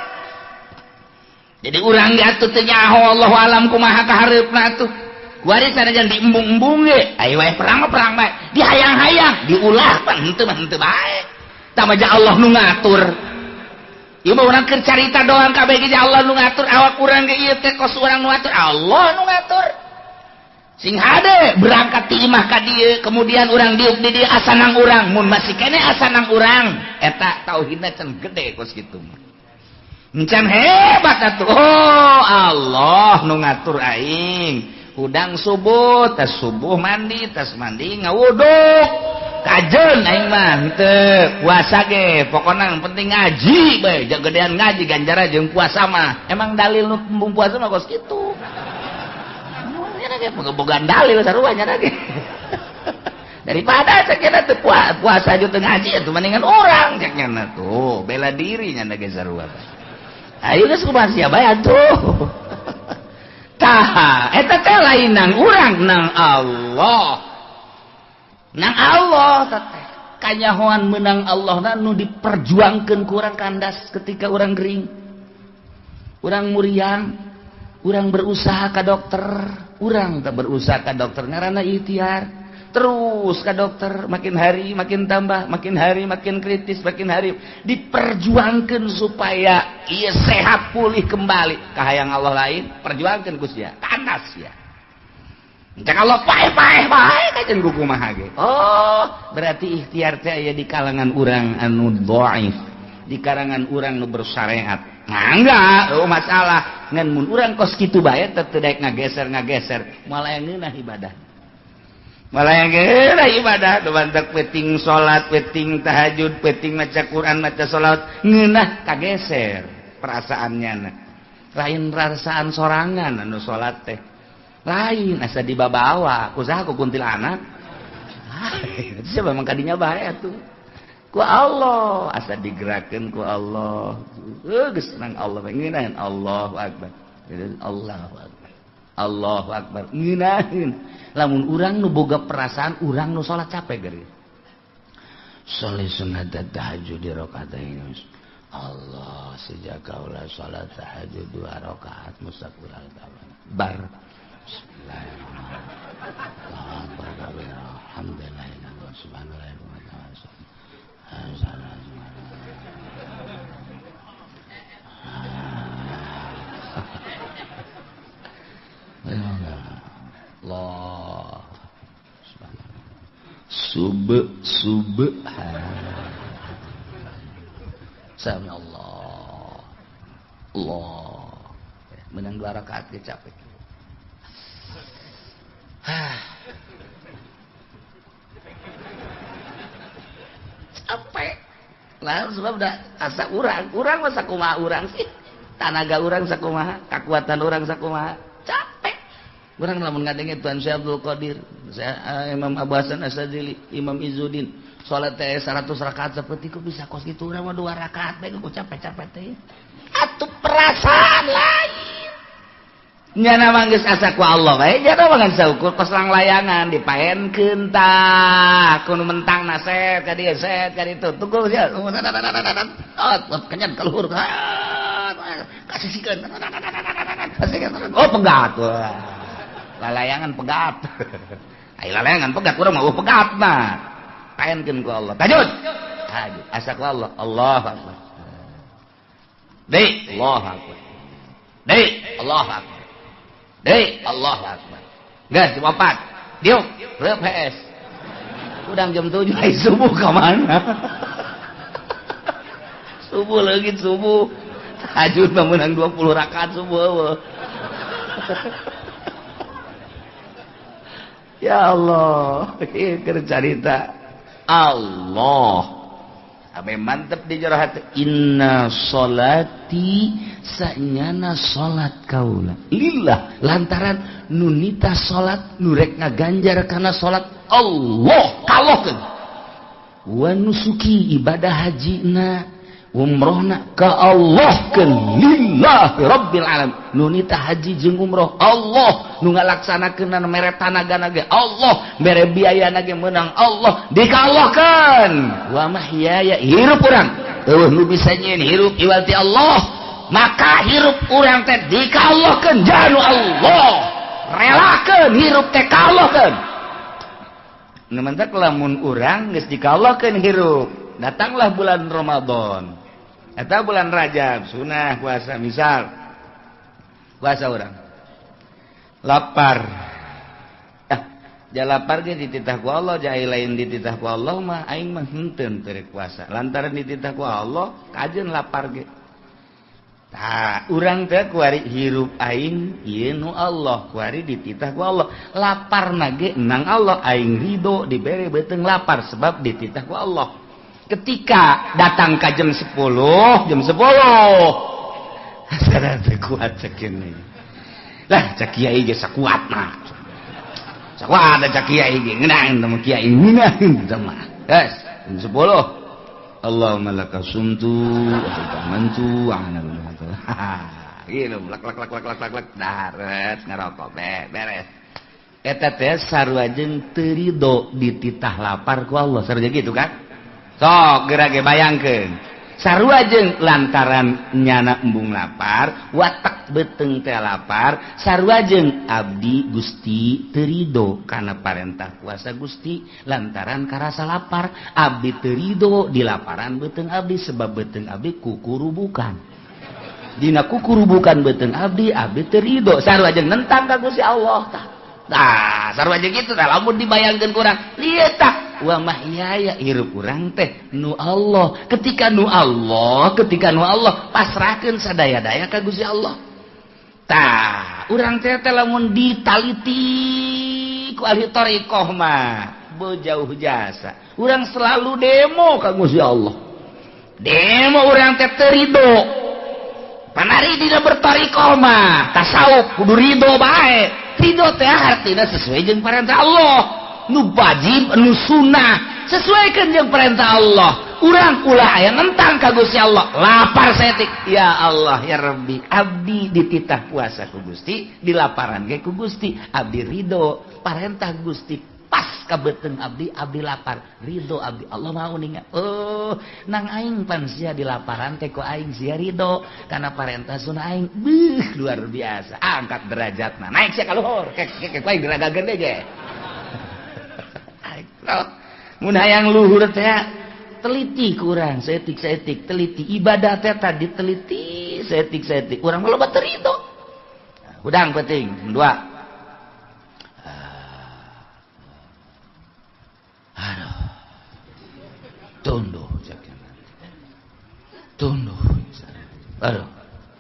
jadi urang ge atuh teu nyaho Allahu alam kumaha kahareupna atuh kuari sanajan diembung-embung ge aya wae perang bae dihayang-hayang diulah pan henteu bae tamaja Allah nu ngatur ieu mah urang keur carita doang kabeh ge Allah nu ngatur awak urang ge ieu teh kos urang nu ngatur Allah nu ngatur sing hade berangkat ti imah ka dieu kemudian urang diuk di dieu asanang urang mun masih kene asanang urang eta tauhidna can gede kos kitu mah encan hebat atuh oh Allah nu ngatur aing udang subuh tas subuh mandi tas mandi ngawuduk kajen aing mah henteu puasa ge pokona yang penting ngaji bae gedean ngaji ganjara jeung puasa mah emang dalil nu tembung puasa mah kos kitu nya ge bogaan dalil sarua nya ge daripada sakena teu puasa jeung teu ngaji atuh mendingan urang cek nya tuh bela diri nya ge sarua ayo geus kumaha sia bae atuh tah eta teh lain nang urang nang Allah teteh kanyahoan menang Allah nu diperjuangkeun ku urang kandas ketika urang gering urang muriang urang berusaha ka dokter urang teh berusaha ka dokter ngaranna ikhtiar terus ka dokter makin hari makin tambah makin hari makin kritis makin hari diperjuangkeun supaya ieu sehat pulih kembali kahayang Allah lain perjuangkeun ku sia kandas ya cak Allah paeh bae kajen ku kumaha ge oh berarti ikhtiar teh aya di kalangan urang anu dhaif di kalangan urang nu bersyariat mangga masalah ngan mun urang kos kitu bae teu daek ngageser malah ngeunah ibadah bantak peting salat peting tahajud peting maca Quran maca salat ngeunah kageser perasaannya lain perasaan sorangan anu salat teh lain asa dibabawa kusaha ku kuntilanak itu memang kadinya bae atuh ku Allah asa digerakkeun ku Allah geus nang Allah ngeunaheun Allahu akbar Allahu akbar ngeunaheun lamun urang nu boga perasaan urang nu salat capek geureun sholli sunat tahajud di rakaatain Allah sejak kaulah salat tahajud 2 rakaat mustaqbil al-qiblah bar bismillahirrahmanirrahim alhamdulillah subhanallah Allah
Sami Allah. Allah. Menang 2 rakaat ge capek. Capek. Lah sebab dah asa urang masa kumaha urang sih. Tanaga urang sakumaha, kekuatan urang sakumaha. Capek. Urang lamun ngadenge Tuan Syekh Abdul Qadir, Imam Abu Hasan Asadili, Imam Izzuddin, salat teh 100 rakaat saeutik ku bisa kos kitu urang mah 2 rakaat bae ku capek-capek teh. Atuh perasaan lain. Nyana manggeus asa ku Allah bae, jana mah ngan saukur kos lang layangan dipaenkeun tah, kudu mentang naset ka dieu set ka ditu. Tunggu sia. Kenyan ka luhur. Kasisikeun. Oh pegat. Lalayangan pegat. Ai lalayangan pegat urang mah pegat mah. Paenkeun ku Allah. Tajud. Tajud. Asa ku Allah. Allahu Akbar. Deui Allahu Akbar. Deui Allahu Akbar. Deui Allahu Akbar. Geus jam 4. Diuk, reup PS. Udang jam 7 ai subuh ka mana? Subuh leungit subuh. Tahajud mah meunang 20 rakaat subuh eueuh. Ya Allah, ieu keur carita Allah. Ame mantep di jero hati. Inna sholati sanyana salat kaula lillah lantaran nunita salat nurek ngaganjar kana salat Allah kalokeun wa nusuki ibadah hajina umrohna ka Allah keun lillahi rabbil alamin nunita haji jeung umroh Allah nu ngalaksanakeun mere tanagana ge Allah mere biayana ge meunang Allah dikalokeun wa mahyaya hirup urang eueuh nu bisa nyieun hirup iwati Allah maka hirup urang teh dikalokeun janu Allah relakeun hirup teh kalokeun nementak lamun urang geus dikalokeun hirup datanglah bulan Ramadan eta bulan Rajab sunah puasa misal puasa urang lapar lapar ge dititah ku Allah jai lain dititah ku Allah mah aing mah henteu teu puasa lantaran dititah ku Allah kajeun lapar ge. Tah, urang teh kuari hirup aing ieu nu Allah, kuari dititah ku Allah. Laparna ge nang Allah aing ridho dibere beuteung lapar sebab dititah ku Allah. Ketika datang ka jam 10, sadar teu kuat cek kieu. Lah cek kiai ge sakuatna. Sakuat da cek kiai ge ngeunang teh kiai ngeunang teh mah. Geus, jam 10. Allahumma laka sumtu wa amantu wa ana gitu lak daret ngarokok beres eta teh sarua jeung teu ridho dititah lapar ku Allah sarua gitu kan sok geura ge bayangkeun sarua jeung lantaran nyana embung lapar watak beuteung teh lapar sarua jeung abdi Gusti teu ridho kana parentah puasa Gusti lantaran karasa lapar abdi teu ridho di laparan beuteung abdi sebab beuteung abdi kukurubukan dina kukurubukan beuteung abdi teu ridho sarua jeung nentang ka Gusti Allah tah nah sarua jeung kitu tah lamun dibayangkeun ku urang ieu tah wa mahyaya hirup urang teh nu Allah ketika nu Allah pasrahkeun sadaya-daya ka Gusti Allah tah urang teh lamun ditaliti ku ahli thariqah mah beuh jasa urang selalu demo ka Gusti Allah demo urang teh teu ridho panari dina berthariqah mah tasawuf kudu ridho bae ridho teh artina sesuai jeung parentah Allah nu wajib nu sunnah sesuaikan jeung perintah Allah urang ulah aya nentang ka Gusti Allah lapar setik ya Allah ya Rabbi abdi dititah puasa ku Gusti dilaparan ge ku Gusti abdi ridho parentah Gusti pas ka beuteung abdi lapar ridho abdi Allah mau ningat oh nang aing pan sia dilaparan teh ku aing sia ridho kana parentah sunah aing beuh luar biasa angkat derajatna naik sia ka luhur kek aing diragageun deui ge mun hayang luhur teh teliti kurang setik teliti ibadah teh tadi teliti setik urang mah loba teu ridho udang penting dua aduh Aduh.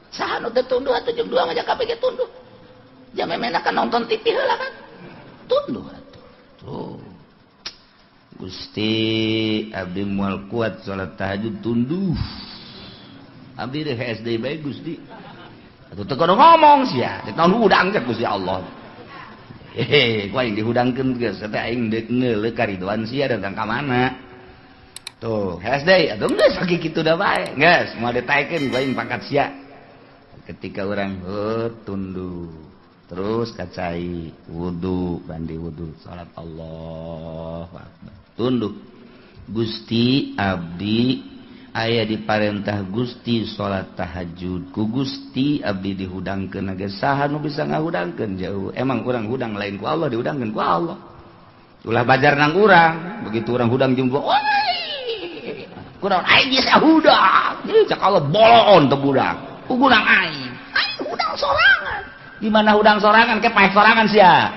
Saha nu teu tunduh atuh jeung dua ngajak KPG tunduh. Jamemena kan nonton TV heula kan. Tunduh atuh. Tuh. Gusti abdi moal kuat salat tahajud tunduh. Abdi teh SD bae Gusti. Atuh teu kudu ngomong sia, teh naon hudang teh Gusti Allah. Ku aing dihudangkeun geus teh aing deuk ngeuleuh karidoan sia datang ka mana. Tuh, SD atuh geus sakitu kitu da bae. Geus moal ditaekeun ku aing pangkat sia. Ketika orang tunduh terus kacai wudu bandi wudu salat Allahu Akbar tunduh Gusti abdi aya diparentah Gusti salat tahajud ku Gusti abdi dihudangkeun ge saha nu bisa ngahudangkeun jauh emang urang hudang lain ku Allah dihudangkeun ku Allah ulah bajar nang urang begitu urang hudang jeung gua kurang aing bisa hudang cak Allah bolon teu budak ugurang aing hudang sorangan di mana hudang sorangan ke paeh sorangan sia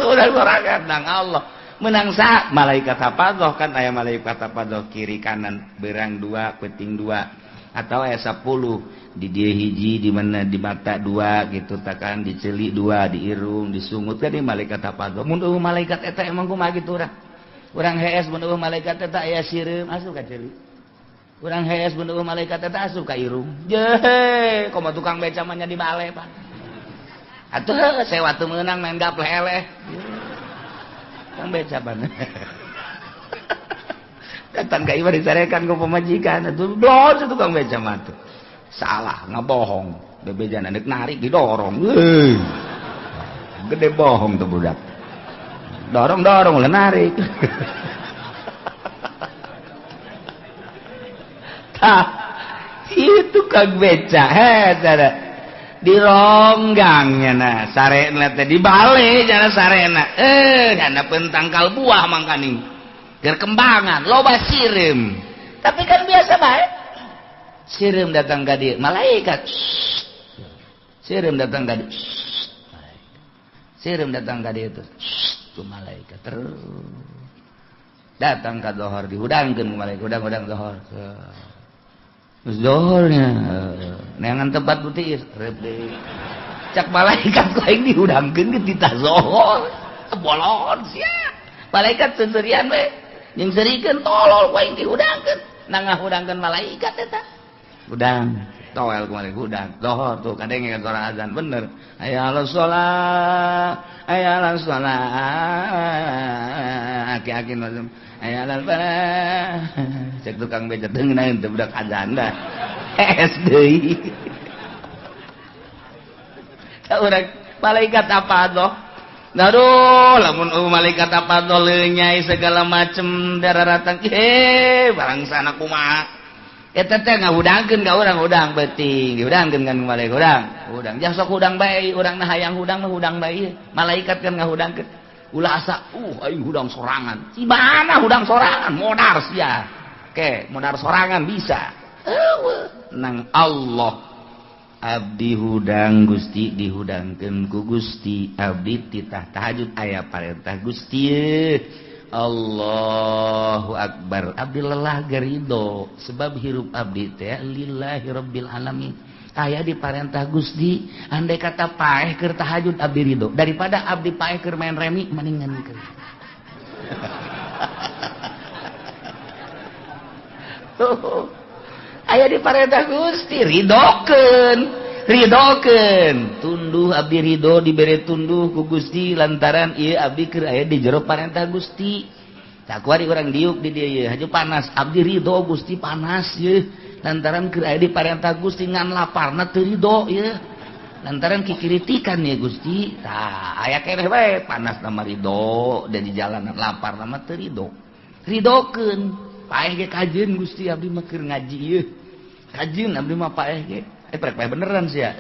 hudang sorangan nang Allah menang sa malaikat hafazoh kan aya malaikat hafazoh kiri kanan berang dua peuting dua atau aya 10 di dieu hiji di mana di mata dua gitu takan di ceuli dua di irung di sungut kan di malaikat hafazoh mun malaikat eta emang kumaha kitu urang hees mun malaikat eta aya sireum asup ka ceuli urang hees mun malaikat eta asup ka irung jehe komo tukang beca mah nya di bale Pak atuh sewa teu meunang main gapleh eleh tukang beca pan datang ka ieu disarekan ku pamajikan atuh doh tukang beca mah tuh salah ngabohong bebejana deuk narik didorong gede bohong tuh budak dorong ulah narik itu kang beca cara di ronggangnya nah sarena teh di bale jana sarena jana pentangkal buah mangkaning keur kembangan loba sireum tapi kan biasa bae sireum datang ka dieu malaikat sireum datang ka dieu sireum datang ka dieu tuh malaikat terus datang ka zohor dihudangkeun malaikat hudang zohor terus zohornya neangan tempat putih rebe cak malaikat ku aing dihudangkeun ke tita zohor bolon sia malaikat seserian we jeung serikeun tolol ku aing dihudangkeun nang ngahudangkeun malaikat eta udang toel ku malaikat udang zohor tuh kadenge kan suara azan bener hayalan sholat hayalan sholat aki-aki mazum hayalan falah cek tukang beca teu ngeunaheun teu budak azan dah SD urang malaikat apa doh naruh lamun malaikat apa doh lenyai segala macem dararatan barang sana kumaha eta teh ngahudangkeun ka urang hudang beuting dihudangkeun kan malaikat hudang jang sok hudang bae urang nah hayang hudang mah hudang bae malaikat kan ngahudangkeun ulah asa aing hudang sorangan si mana hudang sorangan modar sia ke modar sorangan bisa nang Allah abdi hudang Gusti dihudangkeun ku Gusti abdi titah tahajud aya parentah Gusti Allahu Akbar abdi lelah gerido sebab hirup abdi teh lillahi rabbil alamin aya di parentah Gusti andai kata paeh keur tahajud abdi ridho daripada abdi paeh keur main remi mendingan keur aya di parentah Gusti ridokeun tunduh abdi ridho dibere tunduh ku Gusti lantaran ieu abdi keur aya di jero parentah Gusti sakuari urang diuk di dieu haju panas abdi ridho Gusti panas ye lantaran keur aya di parentah Gusti ngan laparna teu ridho ye lantaran kikritikan ya Gusti tah aya keneh bae panas nama ridho dan di jalanan lapar nama teu ridho ridokeun paeh ge kajeun Gusti abdi mah keur ngaji ye kajeun abdi mah paeh ge prek paeh beneran sia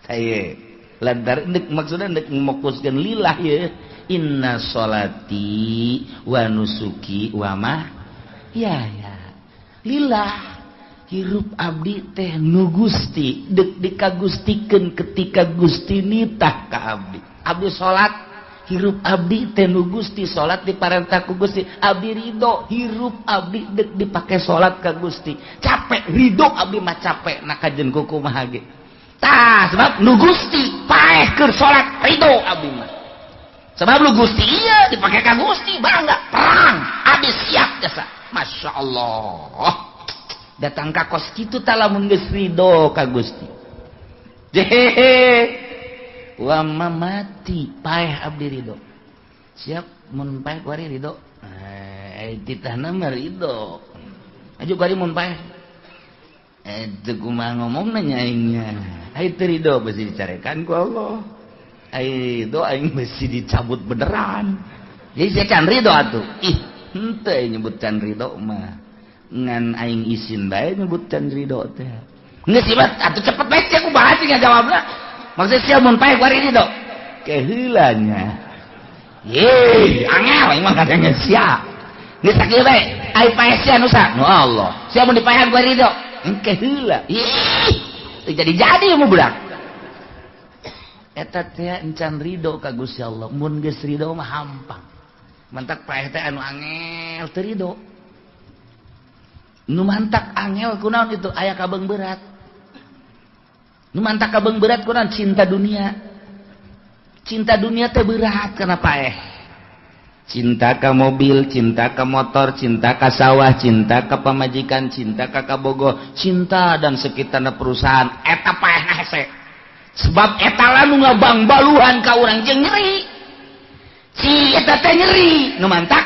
kaye lantaran deuk maksudna deuk mokuskeun lillah ye inna sholati wa nusuki wa mah ya lillah hirup abdi teh nu Gusti deuk dikagustikeun ketika Gusti nitah ka abdi salat hirup abdi teh nu Gusti salat diparentah ku Gusti abdi ridho hirup abdi dek dipake salat ka Gusti capek ridho abdi mah capek nak kajen kumaha ge tah sebab nu Gusti paeh keur salat ridho abdi mah sebab lu Gusti iya dipake ka Gusti bangga perang abdi siap jasa Masya Allah datang ka kos kitu tah lamun geus ridho ka Gusti jehehe wa mati paeh abdi ridho siap mun paeh kuari ridho titahna mah ridho aju kuari mun paeh teu kumaha ngomongna nya aingnya ai teu ridho bisi dicarekan ku Allah ai ridho aing bisi dicabut beneran jadi saya can ridho atuh ih henteu nyebut can ridho mah ngan aing isin bae nyebut can ridho teh geus sih atuh cepet bae ku bahas ngajawabna maksudnya siapa mun paeh kuari ridho keheulanya angel emang katanya siap geus sakieu bae ai paeh sia nusa nu Allah siapa mun dipaehan kuari ridho keheula jadi mu budak eta teh encan ridho ka Gusti Allah mun geus ridho mah hampang mantak paeh teh anu angel teu ridho nu mantak angel kunaon itu aya kabeng berat nu mantak kabeng berat kunaon cinta dunia teh berat kana paeh cinta ka mobil cinta ka motor cinta ka sawah cinta ka pamajikan cinta ka kabogoh cinta dan sekitarna perusahaan eta paehna hese sebab eta lanu ngabang-baluhan ka urang jeung nyeri si eta teh nyeri nu mantak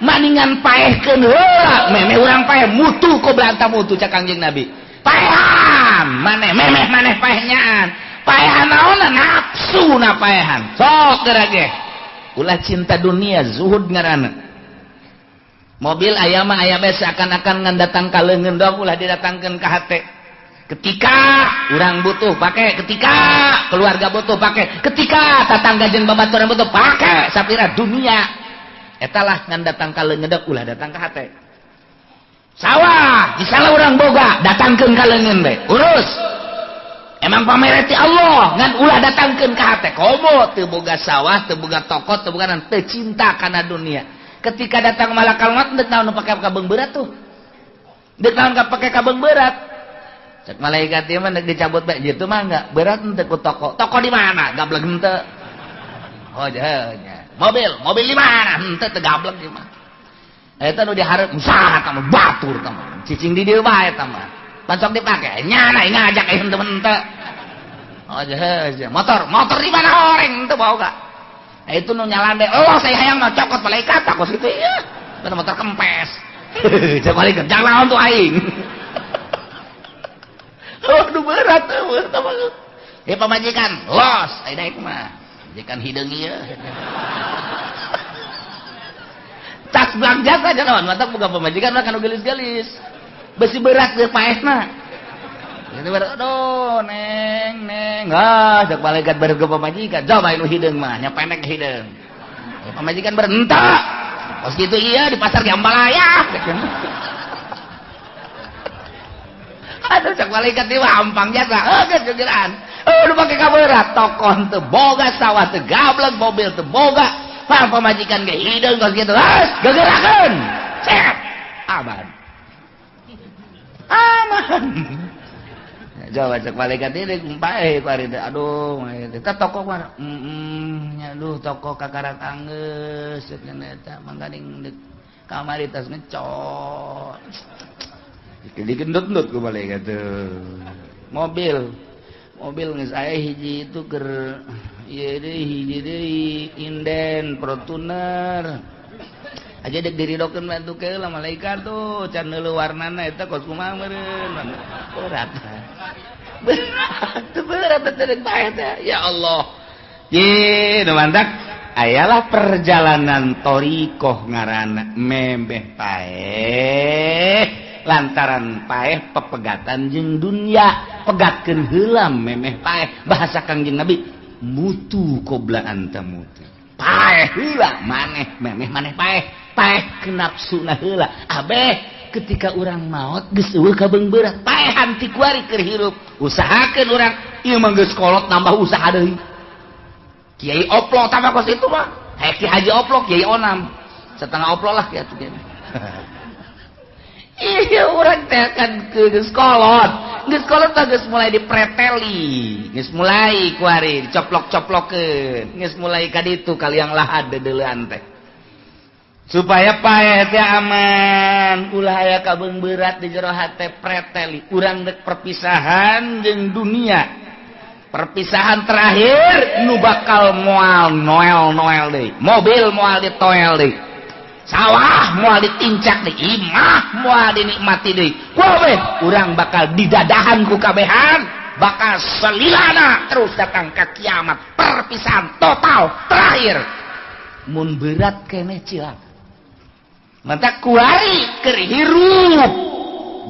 maningan paehkeun heula memeh urang paeh mutu ko belanta mutu cak Kangjeng Nabi paehan maneh memeh maneh paehnyaan paehan naonna nafsu na paehan sok geura ge ulah cinta dunia zuhud ngaranna mobil aya mah aya bae seakan-akan ngan datang ka leungeun dong ulah didatangkeun ka hate ketika urang butuh pake ketika keluarga butuh pake ketika tatangga jeung babaturan butuh pake sapira dunia eta lah ngan datang ka leungeun ulah datang ka hate sawah misalnya orang boga datangkeun ka leungeun bae urus emang pamere ti Allah ngan ulah datangkeun ka hate komo teu boga sawah teu boga toko teu boga teu cinta kana dunia ketika datang malakal maut deuk naon pake kabeng berat tuh deuk naon pake kabeng berat cek malaikat ieu mah deuk dicabut bae jitu mah enggak berat teu ku toko di mana gablek henteu oh nya mobil di mana henteu teu gablek ieu mah eta nu dihareup usaha tah batur tah cicing di dieu bae tah mah pancok dipake nyana ngajak henteu henteu oh motor di mana horeng henteu boga itu nu nyalan deh Allah saya hayang mah cokot malaikat takos kitu ieu bener motor kempes cek malaikat jangan lawan tuh aing aduh berat pamajikan los ai daek mah majikan hideung ieu tas belanja saja naon mata boga pamajikan mah kanu gelis-gelis besi berat ge paehna itu berat aduh neng cek malaikat bareng ke pamajikan coba nu hideung mah nya pendek hideung pamajikan berenta pas kitu iya di pasar Jambalaya aduh cek malaikat ieu ampang jasa geus gegeran nu pake kaberat tokoh teu boga sawah teu gablek mobil teu boga pamajikan ge hideung kos kitu gegerakeun cek aman coba cek malaikat ieu paeh ku ari teh aduh eta toko mah aduh toko kakarak anggeus cenah eta mangganing deuk kamari tas ngecot digendut-gendut ku malaikat teh mobil geus aya hiji itu keur ieu deui hiji deui inden Fortuner aja dek diridokeun bantu keula malaikat tuh can neuleuh warnana eta kos kumaha meureun berat teh paeh teh ya Allah ye nu mantak ayalah perjalanan thariqah ngaranna memeh paeh lantaran paeh pepegatan jeung dunya pegatkeun heula memeh paeh bahasa Kangjeng Nabi mutu qobla anta mutu paeh heula maneh memeh maneh paeh ke nafsuna heula abeh ketika urang maot geus eueuh kabeng berat paehan ti kuari keur hirup usahakeun urang ieu mah geus kolot nambah usaha deui Kiai Oplo tambah kos itu mah. Ki Haji Oplo, Kiai Onam. Setengah Oplo lah kieu tuh. Iya urang teh kan geus kolot. Geus kolot teh geus mulai dipreteli. Geus mulai kuari dicoplok-coplokeun. Geus mulai ka ditu kaliang lahad deuleuan teh. Supaya pae teh aman, ulah aya kabeung berat di jero hate preteli. Urang dek perpisahan jeung dunia. Perpisahan terakhir nu bakal moal noel deui. Mobil moal ditoel deui. Sawah moal ditincak deui, imah moal dinikmati deui. Kumaha urang bakal didadahan ku kabehan, bakal selilana terus datang ka kiamat. Perpisahan total terakhir. Mun berat keneh cilaka. Mantap kuari keur hirup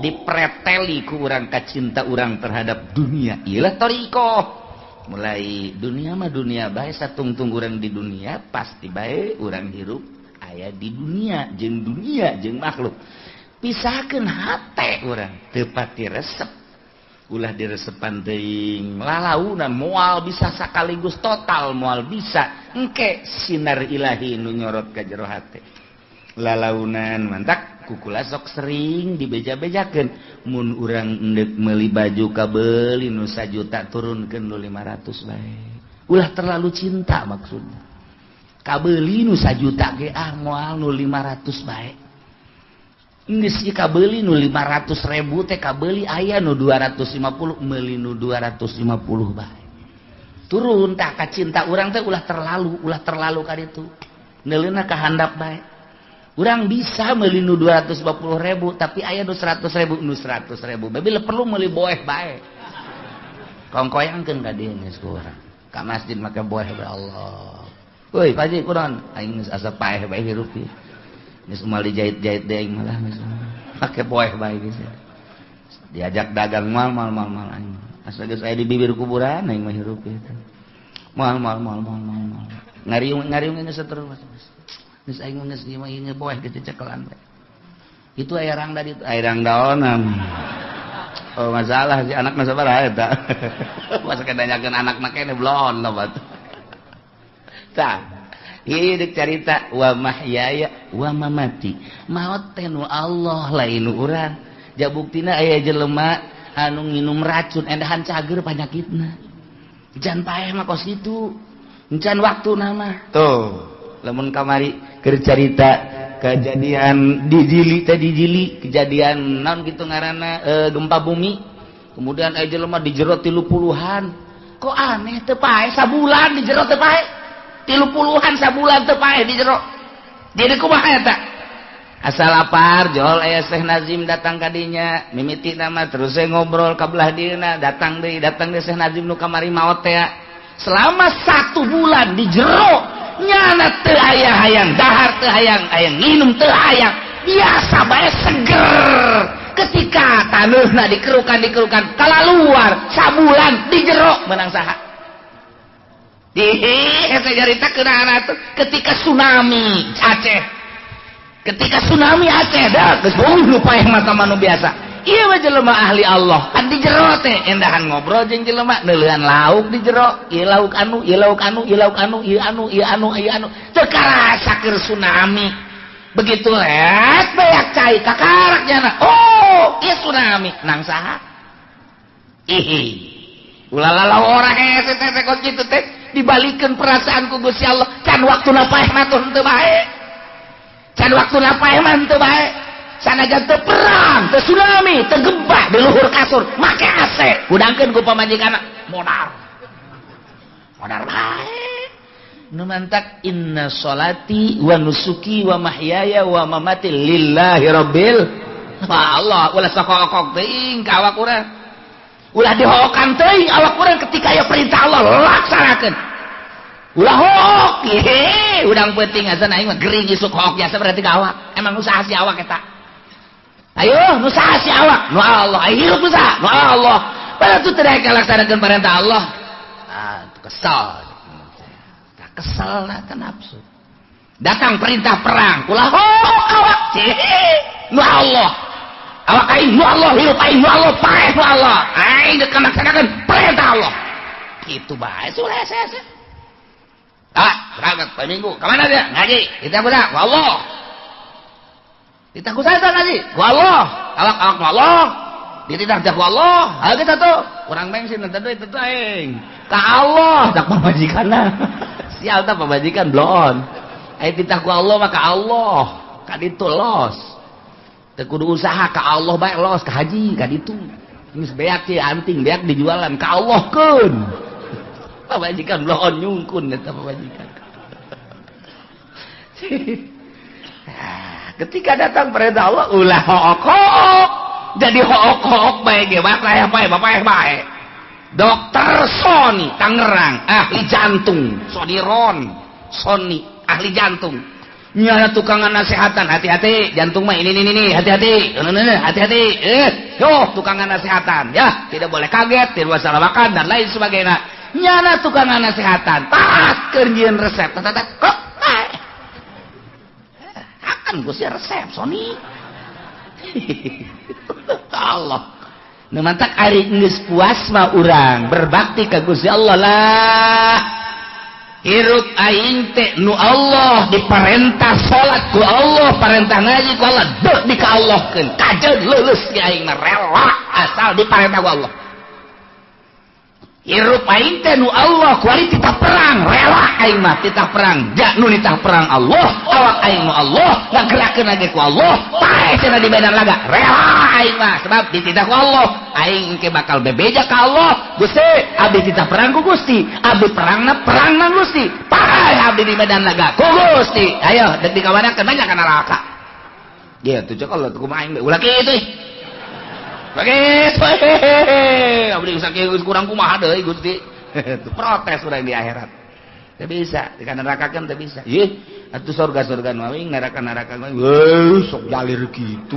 dipreteli ku urang kacinta urang terhadap dunia. Iyalah toriko. Mulai dunia mah dunia bae satungtung urang di dunia pasti bae urang hirup aya di dunia jeung makhluk. Pisahkeun hate urang teu pati resep. Ulah diresepan teuing lalaunan moal bisa sakaligus total moal bisa engke sinar ilahi nu nyorot ka jero hate. Lalaunan mantak kukula sok sering dibeja-bejakeun mun urang endek meuli baju kabeuli nu 1 juta turunkeun nu 500 bae. Ulah terlalu cinta maksudnya. Kabeuli nu 1 juta ge moal nu 500 bae. Geus ieu kabeuli nu 500.000 teh kabeuli aya nu 250 meuli nu 250 bae. Turun tah ka cinta urang teh ulah terlalu ka ditu. Neuleuna ka handap bae. Urang bisa meuli nu 250.000 tapi aya nu 100.000 bae perlu meuli boeh bae. Kongkoyangkeun ka dieu geus ku urang. Ka masjid make boeh bae Allah. Woi Paji kunaon aing geus asa paeh bae hirup ieu. Geus moal dijahit-jahit deui aing malah geus. Make boeh bae geus. Diajak dagang mal aing. Asa geus aya di bibir kuburan aing mah hirup ieu. Mal. Ngariung geus terus. Geus aing geus ieu mah ieu boeh geus dicekelan bae. Itu aya rangda ditu, aya rangdaonan. Oh masalah si anakna sabaraha eta. Masa kedanyakeun anakna keneh blon loba. Tah, ieu deuk carita wa mahyaya wa mamati. Maot teh nu Allah lain nu urang. Ja buktina aya jelema anu nginum racun endahan cager panyakitna. Jan paeh mah kos kitu. Encan waktuna mah. Tuh, lamun kamari keur carita kejadian di Jili, kejadian naon kitu ngaranna gempa bumi. Kemudian aya jelema dijero 30-an. Kok aneh teu paeh sabulan dijero teu paeh. 30-an sabulan teu paeh di jero. Jadi kumaha eta? Asal lapar, jol aya Syekh Nazim datang ka dinya, mimiti nama terus saya ngobrol ka belah dieuna, datang deui Syekh Nazim nu kamari maot teh. Selama 1 bulan di jero, nyana teu aya hayang dahar, teu hayang nginum, teu hayang. Biasa bae seger. Ketika taneuhna dikerukan kalaluar sabulan di jero menang saha? Eta jarita keunaan atuh ketika tsunami Aceh. Ketika tsunami Aceh dah geus nu paeh mata manu biasa. Ieu mah jelema ahli Allah. Kan di jero teh endahan ngobrol jeung jelema neuleuan lauk di jero. Ieu lauk anu, ieu lauk anu, ieu lauk anu, ieu anu. Teu karasa keur tsunami. Begitu let beak cai kakarak jana. Oh, ieu tsunami. Nang saha? Ulah orang hese teh kok kitu teh. Dibalikkan perasaan ku Gusti Allah can waktuna paeh mah teu bae. Can waktuna paeh mah teu bae. Sanajan teu perang, teu tsunami, teu gempa di luhur kasur, make AC. Udangkeun ku pamajikanna modal bae. Nu mantak inna sholati wa nusuki wa mahyaya wa mamati lillahi rabbil Allah. Ulah sokok teuing ka awak urang. Ulah dihokan teuing awak urang ketika aya perintah Allah laksanakeun. Ulah hook, udang penting asan aing mah gering isuk hooknya berarti ka awak. Emang usaha si awak eta. Ayo, nu saha si awak? Nu Allah. Ayo hirup nu saha? Nu Allah. Padahal teu teu laksanakeun perintah Allah. Kesal. Tak kesal teh nafsu. Datang perintah perang, ulah hook awak. Nu Allah. Awak aing nu Allah, hirup aing nu Allah, paeh nu Allah. Aing geus laksanakeun perintah Allah. Kitu bae sudah hese. berangkat Pak Minggu. Kemana dia? Ngaji. Kita kuda, ku Allah. Kita kuda ngaji, ku Allah. Awak ku Allah. Dititah ku Allah. Ayo kita tuh. Kurang bensin nanti itu tuh aing. Ka Allah, tak pamajikanna. Sial tak pamajikan blon. Ayo titah ku Allah maka Allah. Ka ditu los. Teu kudu usaha ka Allah bae los ka haji ka ditu. Geus beak teh anting beak dijualan ka Allah keun. Pamajikan blon nyungkun eta pamajikan. Ketika datang perintah Allah ulah hook jadi hook bae ge bae bae dokter Sony Tangerang ahli jantung Sony ahli jantung nyana tukangan nasehatan hati-hati jantung mah ini hati-hati yo tukangan nasehatan ya tidak boleh kaget tidak boleh salah makan dan lain sebagainya nyana tukangan nasehatan kerjieun resep kok akan Gusti resep Sony Allah nu mantak ari geus puas mah urang berbakti ka Gusti Allah lah hirup aing teh nu Allah diperintah salat ku Allah perintah ngaji ku Allah deuh dikaallahkeun kajeun leuleus ge aing mah rela asal diperintah ku Allah hirup aing teh nu Allah kuali titah perang rela aing mah titah perang ja nu nitah perang Allah awak aing nu Allah ngagerakeun lagi ku Allah pae cenah di medan laga rela aing mah sebab dititah ku Allah aing engke bakal bebeja ka Allah Gusti abdi titah perang ku Gusti abdi perangna Gusti pae abdi di medan laga ku Gusti ayo dek dikawanakeun banyak kana neraka gitu cek Allah kumaha aing ulah kitu begitu abdi saking kurang kumaha deui Gusti protes urang di akhirat teu bisa di neraka kan teu bisa ieu atuh surga mah neraka mah sok jalir kitu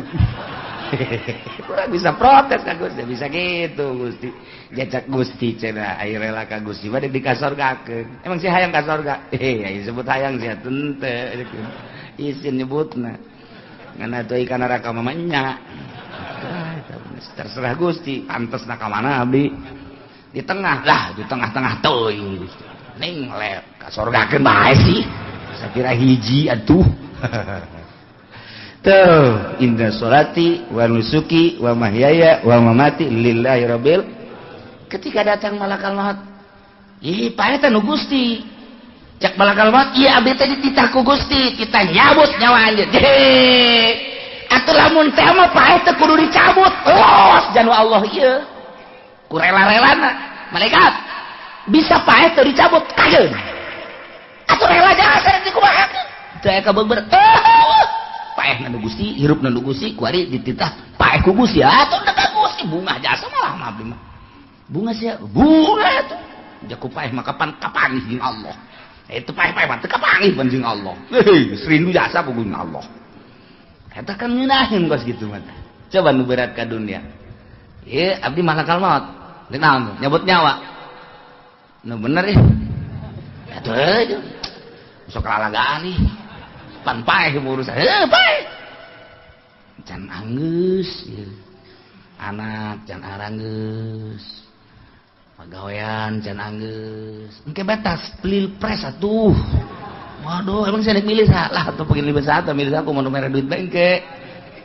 urang bisa protes ka Gusti bisa gitu Gusti jajak Gusti cenah aya rela ka Gusti bade dikasorgakeun emang si hayang ka sorga aya disebut hayang sia teu isin nyebutna ngan atuh ieu ka neraka mah nya terserah Gusti pantes ka mana abdi di tengah lah di tengah-tengah teuing Gusti ning le ka sorgakeun bae sih sakira hiji atuh tuh inna sholati wa nusuki wa mahyaya wa mamati lillahi rabbil ketika datang malakal maut ih pae teh nu Gusti cek malakal maut ieu abdi teh dititah ku Gusti kita nyabut nyawa anjeun atuh lamun teh mah pae teh kudu dicabut los janu Allah ieu ku rela-relana malaikat bisa pae teh dicabut kajeun atuh rela jasa dikumaha teu aya kabeber paehna nu Gusti hirupna nu Gusti ku ari dititah paeh ku Gusti atuh da ka Gusti bunga jasa malah mah abdi mah bunga sia bunga atuh jaku paeh mah kapan jeung Allah itu paeh-paeh mah teu kapanggih jeung Allah serindu jasa ku Allah eta kan ngeunaheun kos gitu mah coba nu berat ka dunia ieu abdi malakal maut deuk naon nyabut nyawa nu bener atuh sok lalagaan nih pan paeh urusan paeh can anggeus anak can aranggeus pagawean can anggeus engke batas pilpres atuh waduh emang saya milih salah atau pengen libet saat milih aku mau nomor duit bengke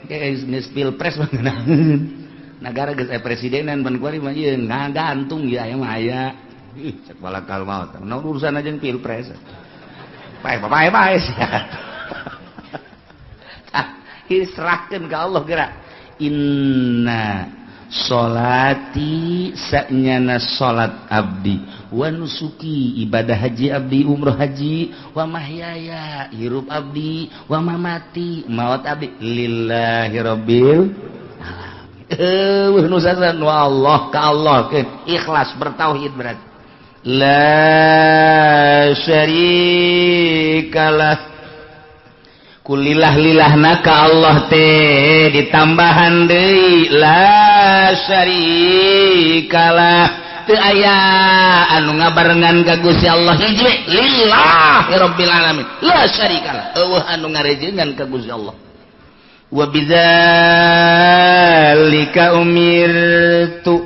geus pilpres bangeunangeun negara geus aya presidenan ban kuari mah ieu ngagantung ya aya mah aya cek balakal maut naon urusan aja jeung pilpres pae sia tah serahkeun ka Allah geura inna sholati sanyana salat abdi wa nusuki ibadah haji abdi umroh haji wa mahyaya hirup abdi wa mamati maut abdi lillahi rabbil alamin nu sasan wa Allah ka Allah ikhlas bertauhid berarti la syarikalah kulillah-lillahna ka Allah teh ditambahan deui la syarikalah teu aya anu ngabarengan ka Gusti Allah hiji lillahi rabbil alamin la syarikalah eueuh anu ngarejeungan ka Gusti Allah wa bidzalika umirtu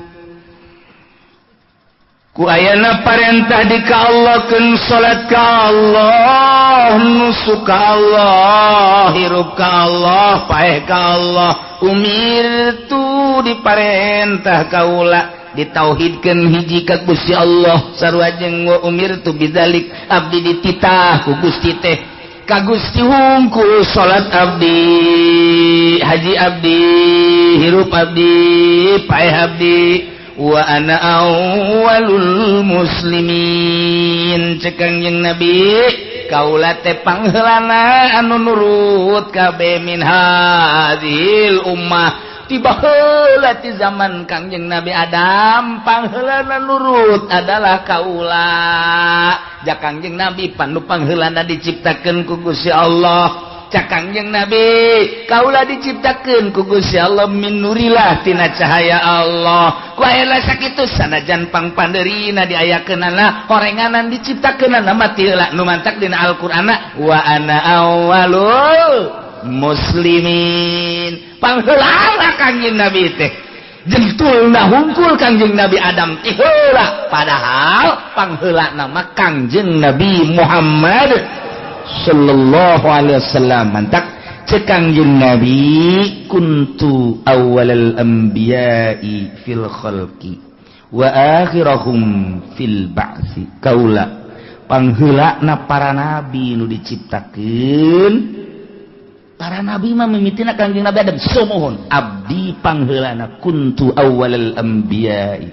ku ayana parentah di ka Allah keun salat ka Allah nusuk ka Allah hirup ka Allah paeh ka Allah umirtu diparentah kaula ditauhidkeun hiji ka Gusti Allah sarua jeung wa umirtu bidzalik abdi dititah ku Gusti teh ka Gusti hungkul salat abdi haji abdi hirup abdi paeh abdi wa ana awwalul muslimin cekang jeung Nabi kaula teh pangheulana anu nurut kabeh min hadhil ummah tiba heula ti zaman Kangjeng Nabi Adam pangheulana nurut adalah kaula jak Kangjeng Nabi panu pangheulana diciptakeun ku Gusti Allah cak Kangjeng Nabi kaula diciptakeun ku Gusti Allah min nurillah tina cahaya Allah ku aya sakitu sanajan pangpandeurina diayakeunana horenganan diciptakeunana mati heula nu mantak dina Al-Qur'anna wa ana awwalul muslimin pangheula Kangjeng Nabi teh jentulna hungkul Kangjeng Nabi Adam ti heula padahal pangheula nama Kangjeng Nabi Muhammad sallallahu alaihi wasallam mantak cekangjeng Nabi kuntu awwalal anbiya'i fil khalqi wa akhirahum fil ba'si kaula pangheulana para nabi nu diciptakeun para nabi mah mimitina Kangjeng Nabi Adam samohon abdi pangheulana kuntu awwalal anbiya'i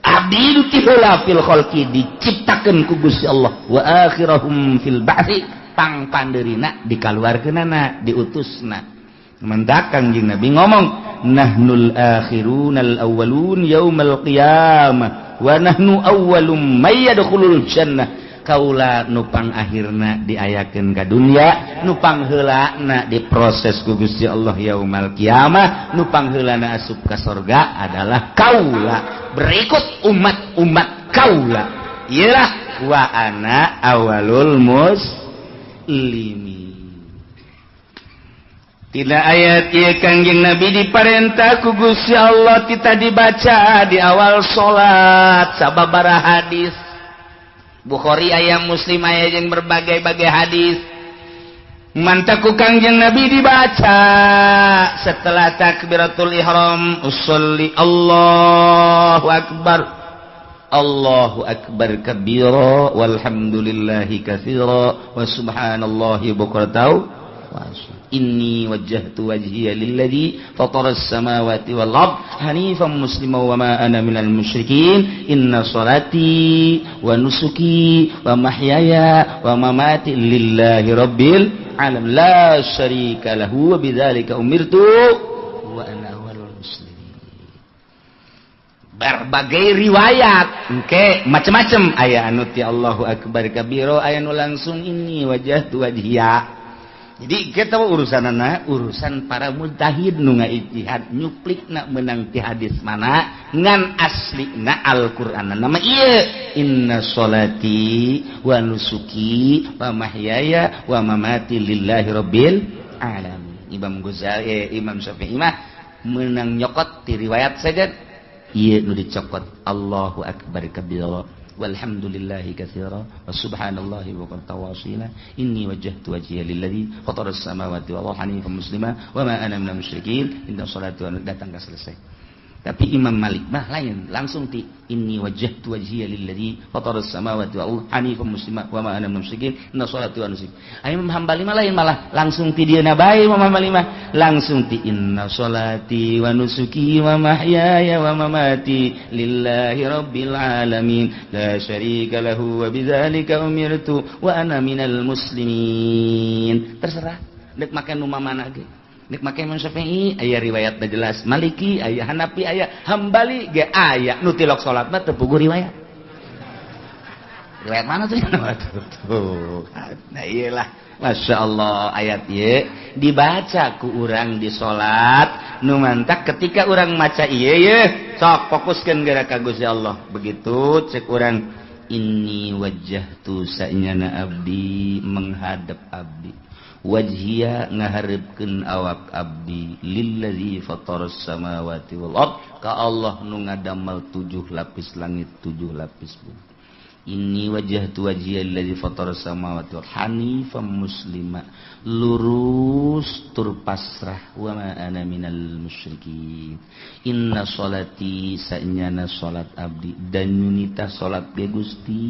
abdi nu ti heula fil khalqi diciptakeun ku Gusti Allah wa akhirahum fil ba'si pang pandeurina dikaluarkeunana diutusna mendak Kangjeng Nabi ngomong nahnul akhirunal awwalun yaumal qiyamah wa nahnu awwalum may yadkhulul jannah kaula nu pang akhirna diayakeun ka dunya nu pang heulana diproses ku Gusti Allah yaumal qiyamah nu pang heulana asup ka surga adalah kaula berikut umat-umat kaula ialah wa ana awwalul limi tidak ayat ieu Kangjeng Nabi diparentah ku Gusti Allah kita dibaca di awal salat sababaraha hadis Bukhari aya Muslim aya jeung berbagai-bagai hadis mantap ku Kangjeng Nabi dibaca setelah takbiratul ihram usolli Allahu akbar Allahu akbar kabira walhamdulillahi katsira wa subhanallahi bukratan wa inni wajjahtu wajhiya lilladzi fataras samawati wal ard hanifan musliman wa ma ana minal musyrikin inna salati wa nusuki wa mahyaya wa mamati lillahi rabbil alamin la syarika lahu wa bidzalika umirtu wa ana berbagai riwayat engke macam-macam aya anu ti Allahu akbar kabira aya nu langsung ini wajhatu wajhiya jadi kita urusanana urusan para mujtahid nu ngaijtihad nyuplikna meunang ti hadis mana ngan aslina Al-Qur'an nama ieu inna sholati wa nusuki wa mahyaya wa mamati lillahi rabbil alamin Imam Ghazali Imam Syafi'i mah meunang nyokot ti riwayat saja ieu nu dicokot Allahu akbar kabira walhamdulillahi katsira wa subhanallahi bukratan wa asila inni wajjahtu wajhiya lilladzi fataras samawati wal ardi hanifan muslima wa ma ana minal musyrikin inna sholati wa datang ka selesai tapi Imam Malik mah lain langsung ti inni wajjahtu wajhiya lilladzi fataras samawati wal ardi hanifan muslima wa ma ana minal musyrikin inna sholati wa nusuki Imam Hambali mah lain malah langsung ti dieuna bae Imam Hambali mah langsung ti inna sholati wa nusuki wa mahyaya wa mamati lillahi rabbil alamin la syarika lahu wa bidzalika umirtu wa ana minal muslimin terserah dek make nu mamana ge nek make Imam Syafi'i aya riwayatna jelas Maliki aya Hanafi aya Hambali ge aya nu tilok salat mah teu puguh riwayat mana tuh nah iyalah Masya Allah ayat ieu dibaca ku urang di salat nu mantak ketika urang maca ieu ye sok fokuskeun geura ka Gusti Allah begitu cek urang inni wajjahtu sa'nyana abdi menghadap abdi wajhiya ngaharepkeun awak abdi lillazi fataras samawati wal ard ka Allah nu ngadamel 7 lapis langit 7 lapis bumi. Inni wajjahtu wajhiya lillazi fataras samawati wal hanifan muslima lurus tur pasrah wa ma ana minal musyrikin. Inna sholati sa'nyana salat abdi dan nyunita salat ge Gusti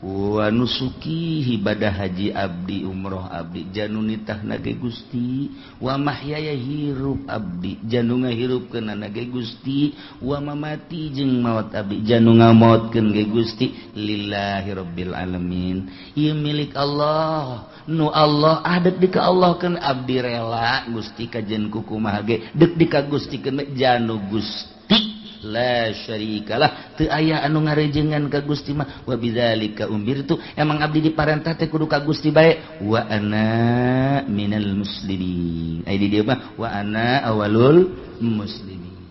wa nusuki ibadah haji abdi umroh abdi janunitah nage Gusti wa mahyaya hirup abdi janu ngahirupkeun nage Gusti wa mamati jeung maot abdi janu ngamaotkeun ge Gusti lillahi rabbil alamin. Ieu milik Allah nu Allah adet di ka Allah keun abdi rela Gusti kajen kukumaha ge deuk di ka Gusti keun janu Gusti la syarikalah teu aya anu ngarejengan ka Gusti mah wa bidzalika umbirtu emang abdi diparentah teh kudu ka Gusti bae wa ana minal muslimin ai di dieu mah wa ana awalul muslimin.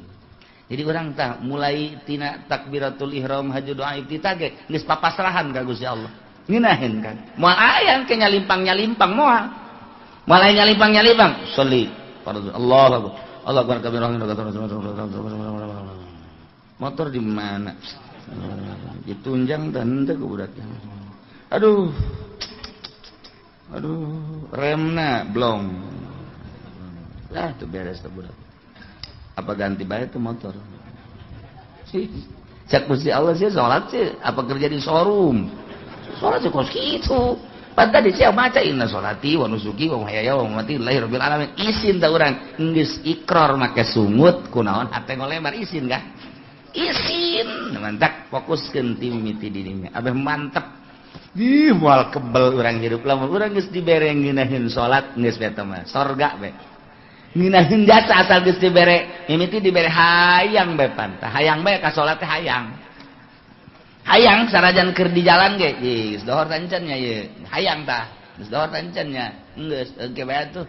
Jadi urang tah mulai tina takbiratul ihram haju doa iftitah ge geus papasrahan ka Gusti Allah ngeunaheun kan moal aya ke nyalimpang moal aya nyalimpang sholli Allahu akbar kabira motor di mana ditunjang dan ente ke budaknya aduh remna blong lah tuh beres tuh budak apa ganti bae tuh motor sih cak Gusti Allah sih sholat sih apa kerja di showroom sholat sih kos gitu padahal di siapa maca inna sholati wa nusuki wa mahyaya wa mamati lillahi rabbil alamin isin ta urang geus ikrar make sungut kunaon hate ngolembar isin kah isin mantap fokuskeun ti mimiti dirinya abeh mantep ih moal kebel urang hirup lamun urang geus dibere ngeunaheun salat geus eta mah sorga be ngeunaheun jasa asal geus dibere mimiti dibere hayang be pantah hayang be ka salat teh hayang sarajan keur di jalan ge geus dohor tancan nya ye hayang tah geus dohor tancan nya geus engke bae atuh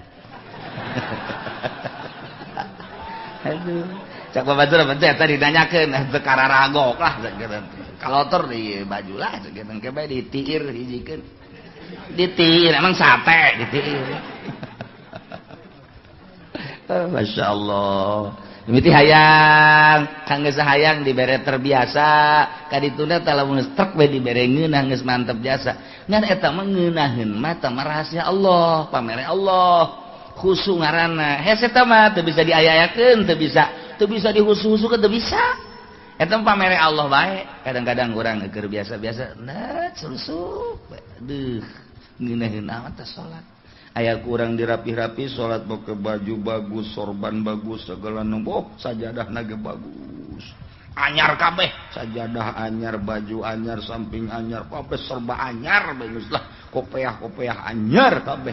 aduh cak babatur apa tadi ditanyakeun teu kararagok lah kalotor di baju lah sakitu engke bae ditiir hijikeun ditiir emang sate ditiir masyaallah mimiti hayang kangge sahayang dibere terbiasa kadituna teh lamun strek we dibere ngeunah geus mantep jasa ngan eta mah ngeunaheun mah teh rahasia Allah pamere Allah khusu ngaranna hese teh mah teu bisa diaya-ayakeun teu bisa dihusu-husukeun teu bisa eta pamere Allah bae kadang-kadang urang keur biasa-biasa nah suruh deuh ngeunaheun amat teh salat aya kurang dirapih-rapih salat pakai baju bagus sorban bagus segala nu sajadahna ge bagus anyar kabeh sajadah anyar baju anyar samping anyar kabeh serba anyar bagus lah kopiah anyar kabeh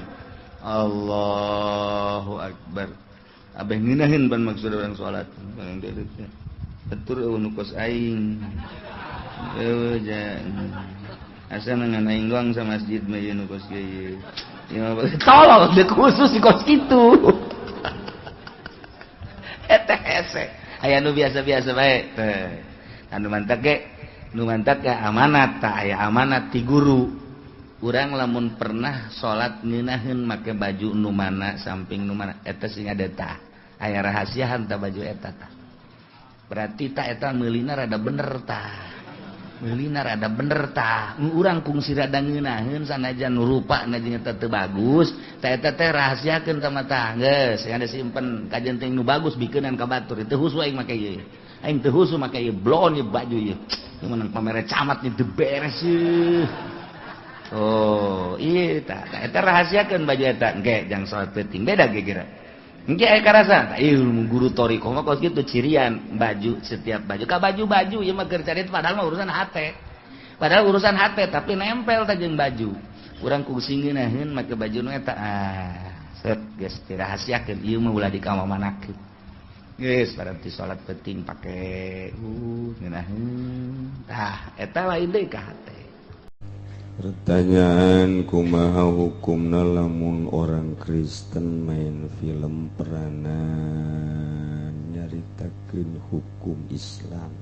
Allahu akbar abeh ngeunaheun ban maksud urang salat betul nu kos aing asa ngan aing doang sa masjid mah ieu nu kos ieu tolong dia khusus di kos kitu eta hese aya nu biasa-biasa bae teh anu mantap ge amanat tah aya amanat ti guru urang lamun pernah salat ngeunaheun make baju nu mana samping nu mana eta sing ada tah aya rahasiaan tah baju eta tah berarti tah eta meulina rada bener tah urang kungsi rada ngeunaheun sanajan rupana jeung eta teu bagus tah eta teh rahasiakeun ka mata geus ada simpen kajen teh nu bagus bikeunan ka batur teu husu aing make ieu aing teu husu make ieu blon ieu baju ieu menang pamere camat ni teu beres ieu oh ieu tah eta rahasiakeun baju eta engke jang salat penting beda ge kira engke aya karasa ilmu guru toriko mah kos kitu cirian baju setiap baju ka baju ieu mah keur carit padahal mah urusan hate tapi nempel teh jeung baju urang kungsi ngeunaheun make baju nu eta set geus dirahasiakeun ieu mah ulah dikamamanakeun geus berarti salat penting pake ngeunaheun tah eta lain deui ka hate.
Pertanyaan kumaha hukumna lamun orang Kristen main film peranan nyaritakeun hukum Islam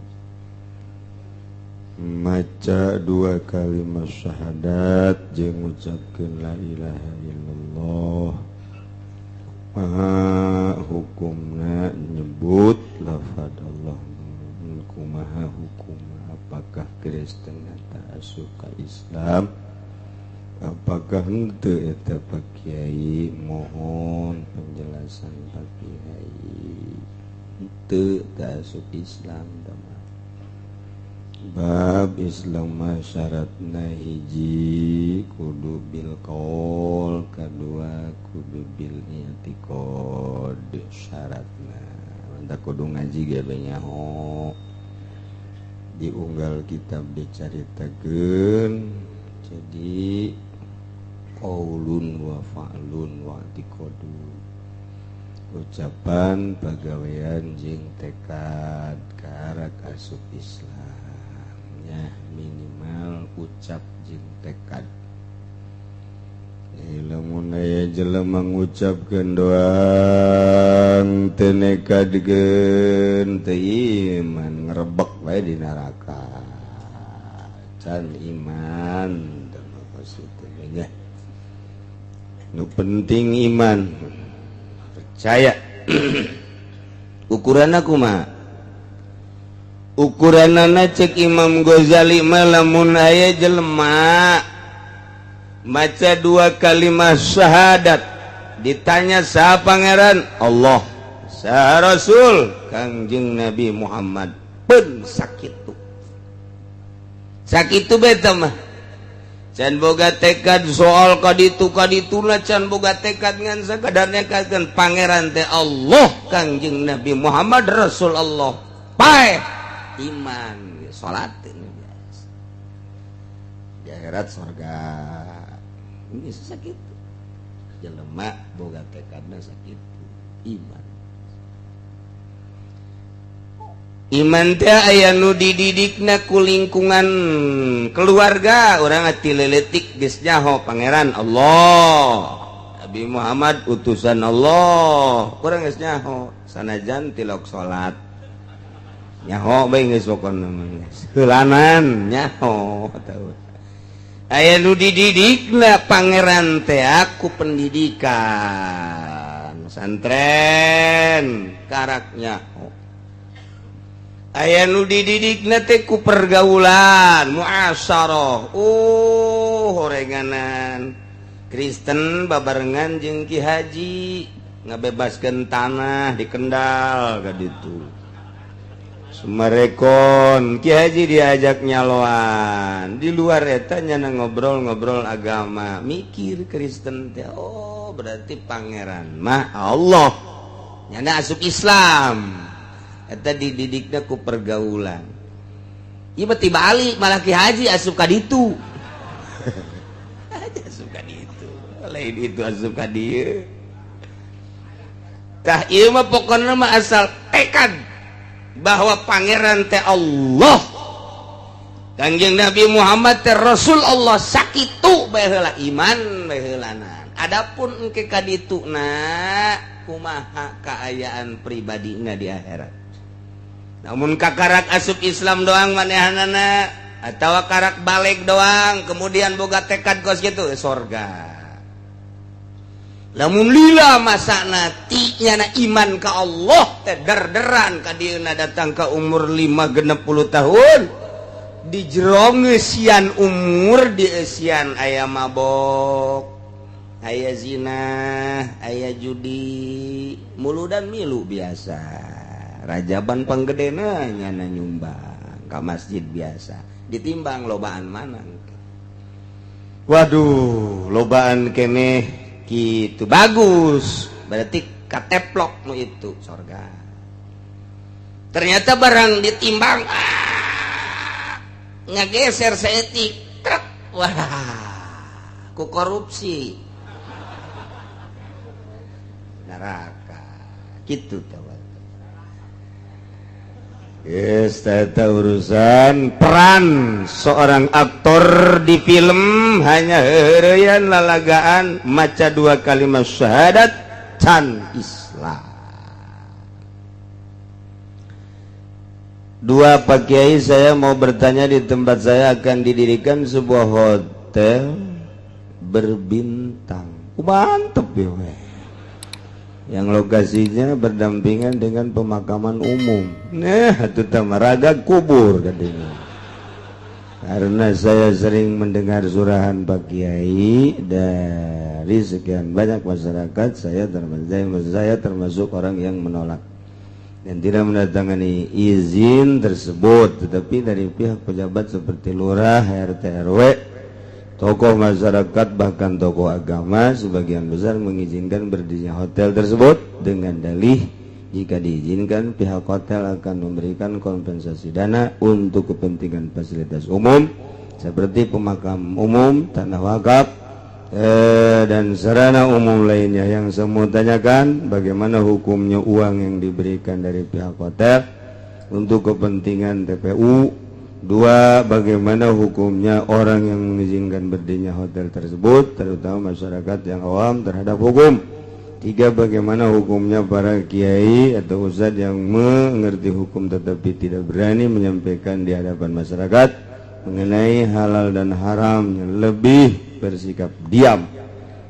maca dua kalimat syahadat jeung ngucapkeun la ilaha illallah. Hukumna nyebut lafaz Allah. Kumaha hukum, apakah Kristen eta asup ka Islam, apakah henteu eta Pak Kiai? Mohon penjelasan Pak Kiai. Henteu teu asup Islam teman. Bab Islam mah syaratna hiji kudu bil qaul, kadua kudu bil i'tiqad. Syaratna mantap kudu ngaji ge nyaho. Diunggal kitab dicaritakeun jadi qaulun wa fa'lun wa i'tiqadun, ucapan pagawean jeung tekad karak asup Islam ya, minimal ucap jeung tekad. Lamun aya jelema ngucapkeun doang teu nekadkeun teu iman, ngrebek bae di neraka. Can iman teu maksudnya. Nu penting iman. Percaya. Ukuranna kumaha? Ukuranana cek Imam Ghazali mah lamun aya jelema maca dua kalimat syahadat ditanya saha pangeran? Allah. Saha Rasul? Kangjeng Nabi Muhammad. Pun sakitu. Sakitu beta mah. Can boga tekad soal kaditu-kadituna, can boga tekad ngan sakadar nekadkeun pangeran teh Allah, Kangjeng Nabi Muhammad Rasul Allah. Pae iman salat biasa. Di akhirat surga. Ini sakit. Jelema boga tekadna sakit. Iman. Iman teh aya nu dididikna ku lingkungan keluarga, urang ati leuletik geus nyaho pangeran Allah. Nabi Muhammad utusan Allah. Urang geus nyaho sanajan tilok salat. Nyaho bae geus pokona mah. Heulanan nyaho tahu. Aya nu dididikna pangeran teh aku pendidikan pesantren karaknya. Aya nu dididikna teh ku pergaulan muasyarah. Horenganan Kristen babarengan jeung Ki Haji ngabebaskeun tanah di Kendal ka ditu. Sumarekon Ki Haji diajak nyaloan di luar eta nyana ngobrol-ngobrol agama, mikir Kristen teh berarti pangeran mah Allah, nyana asup Islam eta dididikna ku pergaulan. Ieu mah tibalik malah Ki Haji asup ka ditu. Asup ka ditu lain itu asup ka dieu. Tah ieu mah pokona mah asal tekad bahwa pangeran teh Allah, Kangjeng Nabi Muhammad teh Rasul Allah, sakitu bae heula iman bae heulanan. Adapun engke kadituna kumaha kaayaan pribadina di akhirat. Namun kakarak asup Islam doang manehanana atawa karak balik doang kemudian boga tekad kos kitu surga. Lamun lila masana ti nyana iman ka Allah teh derderan ka dieuna datang ka umur 5-60 tahun di jero ngeusian umur di eusian aya mabok, aya zina, aya judi, muludan milu biasa. Rajaban panggedena nyana nyumbang ka masjid biasa, ditimbang lobaan mana. Waduh, lobaan keneh gitu bagus, berarti kateplok nu itu surga. Ternyata barang ditimbang ngageser seetik truk, wah ku korupsi neraka gitu tahu. Yes, tata urusan peran seorang aktor di film hanya heureuyan lalagaan maca dua kalimat syahadat can Islam. Dua, Pak Kiai, saya mau bertanya, di tempat saya akan didirikan sebuah hotel berbintang. Mantep ya, yang lokasinya berdampingan dengan pemakaman umum. Nah, itu tamaraga kubur katanya. Karena saya sering mendengar surahan Pak Kiai dari sekian banyak masyarakat, saya termasuk orang yang menolak dan tidak mendatangani izin tersebut, tetapi dari pihak pejabat seperti lurah, RT, RW, tokoh masyarakat, bahkan tokoh agama sebagian besar mengizinkan berdirinya hotel tersebut dengan dalih jika diizinkan pihak hotel akan memberikan kompensasi dana untuk kepentingan fasilitas umum seperti pemakam umum, tanah wakaf, dan sarana umum lainnya. Yang saya mau tanyakan, bagaimana hukumnya uang yang diberikan dari pihak hotel untuk kepentingan TPU? Dua, bagaimana hukumnya orang yang mengizinkan berdirinya hotel tersebut, terutama masyarakat yang awam terhadap hukum? Tiga, bagaimana hukumnya para kiai atau ustadz yang mengerti hukum tetapi tidak berani menyampaikan di hadapan masyarakat mengenai halal dan haramnya, lebih bersikap diam?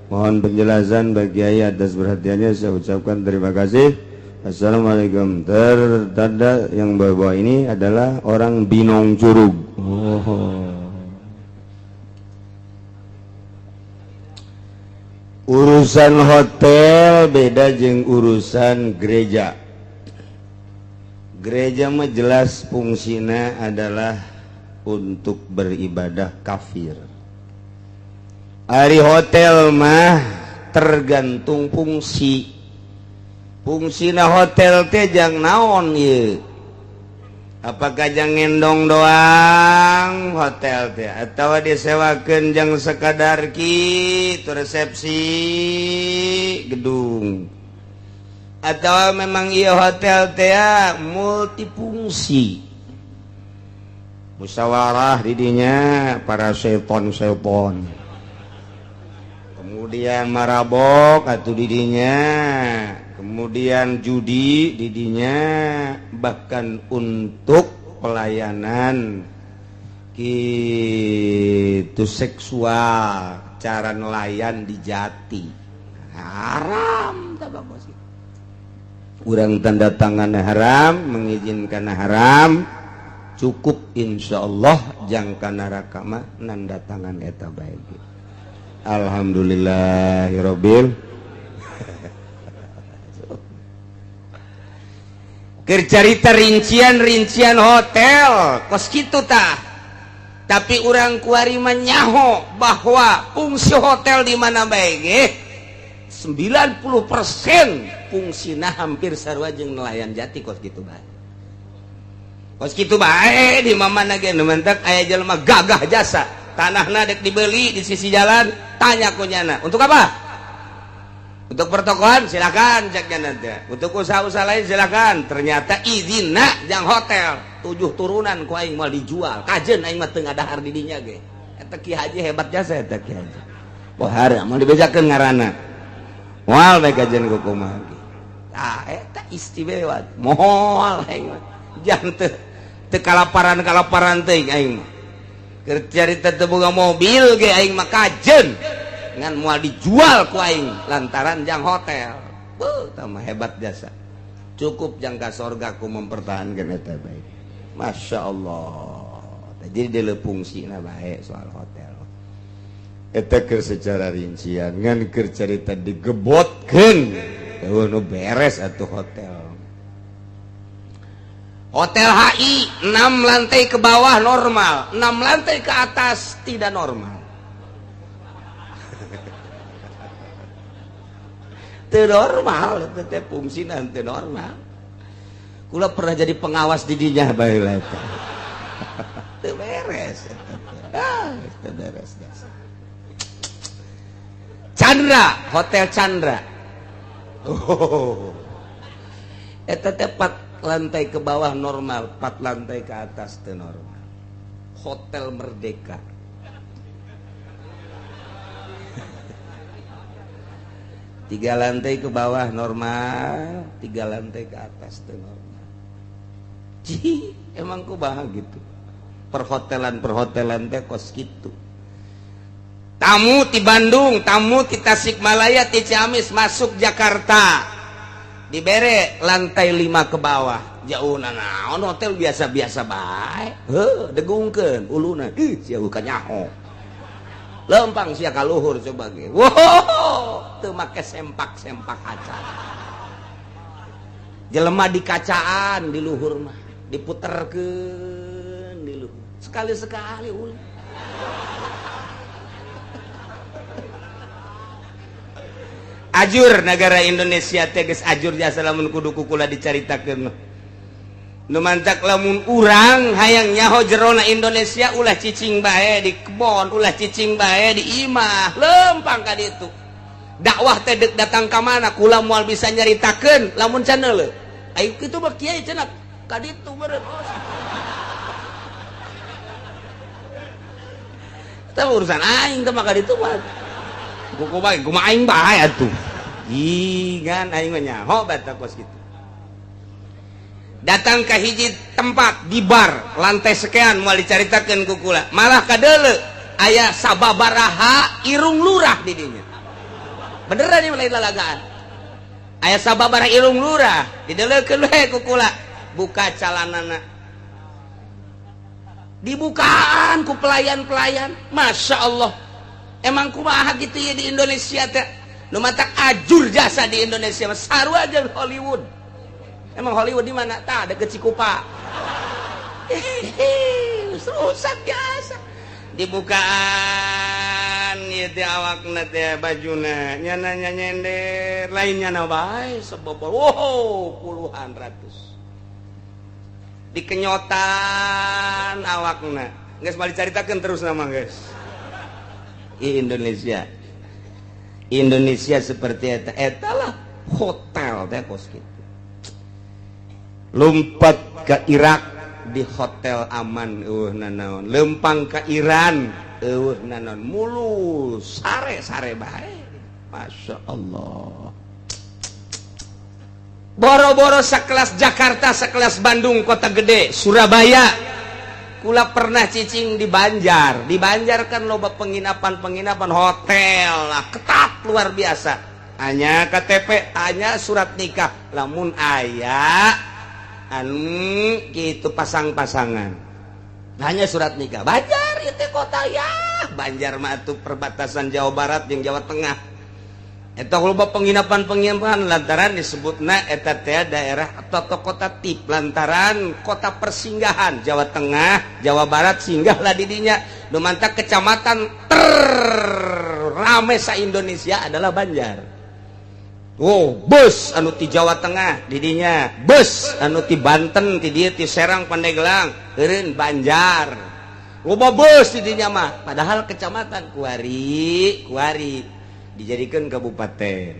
Mohon penjelasan bagi Kiai atas perhatiannya. Saya ucapkan terima kasih. Assalamualaikum. Tertanda yang bawa ini adalah orang Binong Curug. Urusan hotel beda jeung urusan gereja. Gereja mah jelas fungsina adalah untuk beribadah kafir. Ari hotel mah tergantung fungsi. Fungsina hotel teh jang naon ye? Apakah jang ngendong doang hotel teh, atau disewakeun jang sekadar kitu resepsi gedung, atau memang ieu hotel teh multifungsi? Musyawarah didinya para seton-seton, kemudian marabok atuh didinya, kemudian judi didinya, bahkan untuk pelayanan gitu seksual, cara nelayan di Jati haram. Urang tanda tangan haram, mengizinkan haram, cukup insyaallah jangka neraka mah nanda tangan eta bae. Alhamdulillahirabbil. Kercarita rincian hotel kos kitu tah, tapi urang kuari menyaho bahwa fungsi hotel di mana bae ge 90% fungsina hampir sarua jeung nelayan Jati kos kitu bae. Kos kitu bae di mamana ge mentek aya jelema gagah jasa, tanahna dek dibeli di sisi jalan, tanya ku nyana, untuk apa? Untuk pertokohan silakan ceknya nanti. Untuk usaha-usaha lain silakan. Ternyata izinna jang hotel 7 turunan ku aing mau dijual. Kajen aing mah teu ngadahar di dinya ge. Eta Ki Haji hebat jasa eta Ki Haji. Pohara mau dibejakeun ngaranna. Moal bae kajen ku kumaha ge. Ah eta istimewa. Moal aing mah. Jang teu kalaparan teuing aing mah. Keur carita teu boga mobil ge aing mah kajen. Ngan moal dijual ku aing lantaran jang hotel. Tambah hebat jasa. Cukup jangka sorga ku mempertahankan eta bae. Masya Allah. Jadi dia fungsina bae soal hotel. Eta keur secara rincian ngan keur carita digebotkeun. Eueuh nu beres atuh hotel. Hotel HI 6 lantai ke bawah normal, 6 lantai ke atas tidak normal. Teu normal, teh fungsina teu normal. Kula pernah jadi pengawas di dinya bae eta. Teu beres eta. Teu beres. Chandra, Hotel Chandra. Oh. Eta teh 4 lantai ke bawah normal, 4 lantai ke atas teu normal. Hotel Merdeka. 3 lantai ke bawah normal, 3 lantai ke atas itu normal. emang kumaha gitu perhotelan teh kos gitu. Tamu di Bandung, tamu di Tasikmalaya, di Ciamis masuk Jakarta dibere lantai 5 ke bawah jauh naon hotel biasa-biasa bae degungkeun uluna sia bukan nyaho lempang sia ka luhur coba ge wow teu make sempak-sempak kaca jelema di kacaan di luhur mah diputerkeun di luhur sekali-sekali ulah ajur negara Indonesia teh geus ajur jasa lamun kudu kukula dicaritakeun nu mantak lamun urang hayang nyaho jerona Indonesia ulah cicing bae di kebon ulah cicing bae di imah lempang ka ditu dakwah teh deuk datang ka mana kula moal bisa nyaritakeun lamun can euleuh ayo kitu mah kiai cenah ka ditu beureun teh urusan aing teh mah ka ditu mah kumaha aing bae atuh. Ih, kan aing mah nyaho bata kos kitu. Datang ke hiji tempat di bar lantai sekian moal dicaritakeun ku kula. Malah kadeuleu aya sababaraha irung lurah di dinya. Beneran ieu lain lalagaan. Aya sababaraha irung lurah, dideuleukeun we ku kula. Buka calanana. Dibukaan ku pelayan-pelayan. Masya Allah. Emang kumaha gitu ya di Indonesia teh nu matak ajur jasa di Indonesia mah sarua aja Hollywood. Emang Hollywood di mana? Tah ada ke Cikupa. Rusak biasa. Dibukaan ieu teh awakna teh bajuna nyana nyender lainnya na bae sebobol. Wow, puluhan ratus. Dikenyotan awakna. Geus balik caritakeun terus nama geus. Indonesia seperti eta lah hotel teh kos gitu lompat ke Irak di hotel aman nanaon lempang ke Iran nanaon mulus sare bae Masya Allah boro-boro sekelas Jakarta sekelas Bandung kota gede Surabaya kula pernah cicing di Banjar kan loba penginapan hotel lah ketat luar biasa hanya KTP hanya surat nikah lamun aya anu gitu pasang-pasangan hanya surat nikah Banjar itu kota ya Banjar mah atuh perbatasan Jawa Barat jeung Jawa Tengah eta loba penginapan lantaran disebutna eta teh daerah atau kota tip lantaran kota persinggahan Jawa Tengah Jawa Barat singgahlah di dinya nu mantak kecamatan rame sa Indonesia adalah Banjar. Oh, bus anu ti Jawa Tengah di dinya, bus anu ti Banten ti dieu ti Serang Pandeglang eureun Banjar. Loba bus di dinya mah padahal kecamatan Kuari dijadikan kabupaten.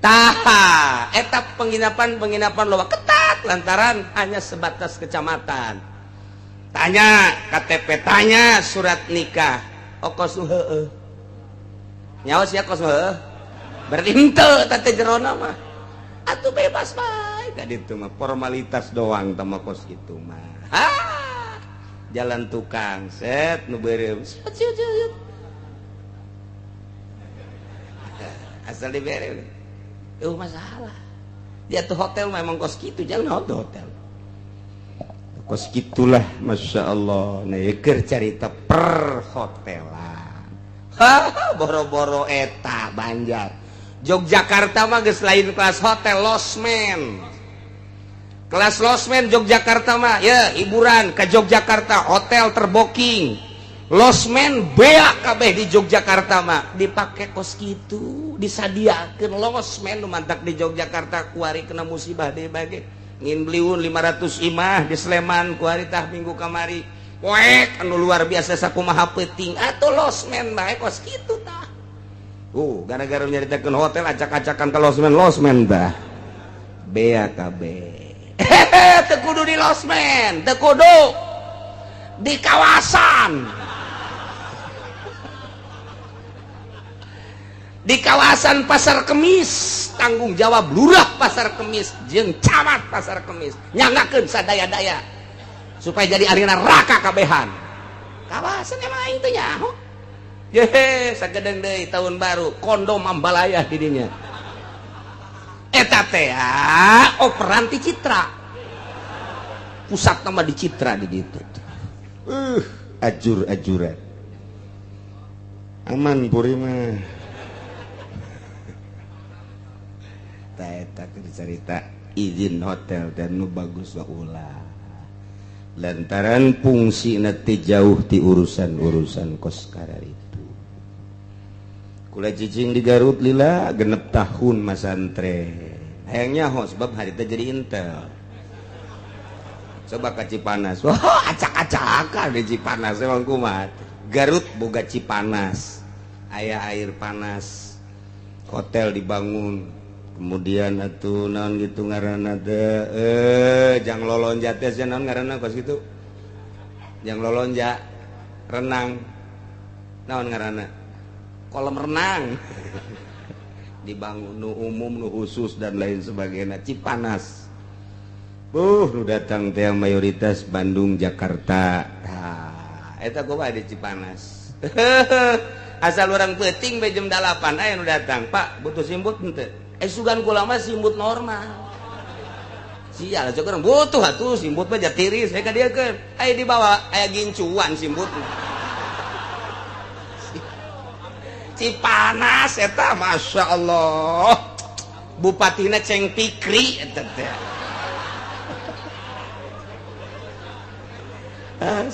Taha, etap penginapan loba ketat lantaran hanya sebatas kecamatan. Tanya KTP, tanya surat nikah. Okos heueuh. Nyawa sia kos heueuh. Berarti henteu teh jerona mah. Atuh bebas bae ka ditu mah formalitas doang teh mah kos kitu mah. Jalan tukang set nu beureum. Asal dibere masalah dia tuh hotel memang kos gitu jangan hotel kos gitulah Masya Allah nah keur carita perhotelan boro-boro eta Banjar Yogyakarta mah geus lain kelas hotel losmen kelas losmen Yogyakarta mah ya hiburan ke Yogyakarta hotel terbooking losmen beak kabeh di Yogyakarta mah dipake kos kitu disadiakeun losmen nu mantak di Yogyakarta kuari kena musibah deui bage ngin beliun 500 imah di Sleman kuari tah minggu kamari poek anu luar biasa sakumaha peuting atuh losmen bae kos kitu tah gara-gara nyaritakeun hotel acak-acakan ka losmen tah beak kabeh teu kudu di losmen teu kudu di kawasan di kawasan Pasar Kemis tanggung jawab lurah Pasar Kemis jeung camat Pasar Kemis nyangakeun sadaya-daya supaya jadi arena raka kabehan kawasan emang aing teh nyaho ye sagedeng deui tahun baru kondom ambalaya di dinya eta teh operan ti Citra pusat nama di Citra di ditu ajur-ajuran aman puri mah eta cerita izin hotel dan nu bagus wa ulah lantaran fungsi nanti jauh di urusan kos karar itu kula cicing di Garut lila genep tahun masantren hayangnya ho sebab hari itu jadi intel coba ke Cipanas wah acak-acakan di Cipanas emang kumat Garut boga Cipanas aya air panas hotel dibangun kemudian atuh naon gitu ngaranna teh jang lolonja teh naon ngaranna kos gitu jang lolonja renang naon ngaranna kolam renang dibangun nu umum nu khusus dan lain sebagainya Cipanas nu datang teh mayoritas Bandung Jakarta eta kumaha di Cipanas asal orang peuting bae jam 8 aya nu datang Pak butuh simbut henteu sugan kula mah simbut normal sial cok urang butuh atuh simbut mah jatiris saya ka dieu keun aya dibawa aya gincuan simbut Cipanas eta Masya Allah bupatina Ceng Pikri eta teh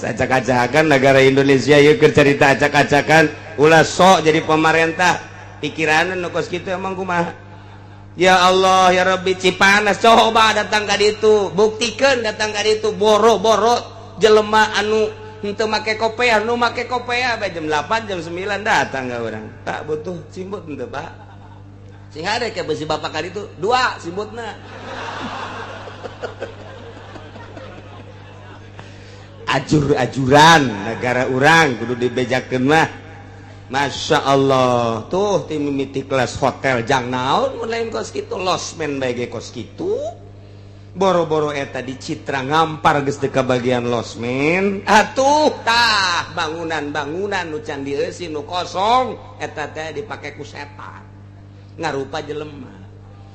acak-acakan negara Indonesia yuk cerita acak-acakan ulah sok jadi pemerintah pikiran nu kos kitu emang kumaha ya Allah ya Rabbi Cipanas coba datang ka ditu buktikeun datang ka ditu boro-boro jelema anu henteu make kopea nu make kopea bae jam 8 jam 9 datang ka urang tak butuh simbut henteu Pak sing hade ke besi bapak ka ditu 2 simbutna ajur-ajuran negara urang kudu dibejakeun mah Masya Allah tuh tim mimiti kelas hotel jang naon lain kos kitu losmen bae kos kitu boro-boro eta di Citra ngampar geus teu ka bagian losmen atuh tah bangunan-bangunan nu can dieusi nu kosong eta teh dipake ku setan ngarupa jelema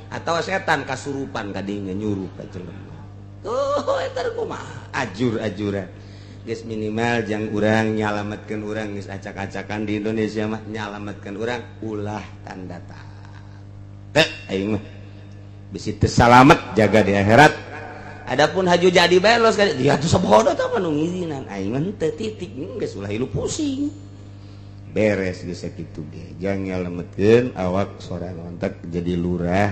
atawa setan kasurupan ka dinya nyuruh ka jelema tuh eta kumaha ajur-ajuran geus minimal jang urang nyalametkeun urang geus acak-acakan di Indonesia mah nyalametkeun urang ulah tanda teh aing mah bisi teu salamet jaga di akhirat adapun haju jadi belos ka dia tuh sabodo tah nu ngizinan aing mah teu titik geus ulah hilu pusing beres geus sakitu ge jang nyalametkeun awak sorangan ontek jadi lurah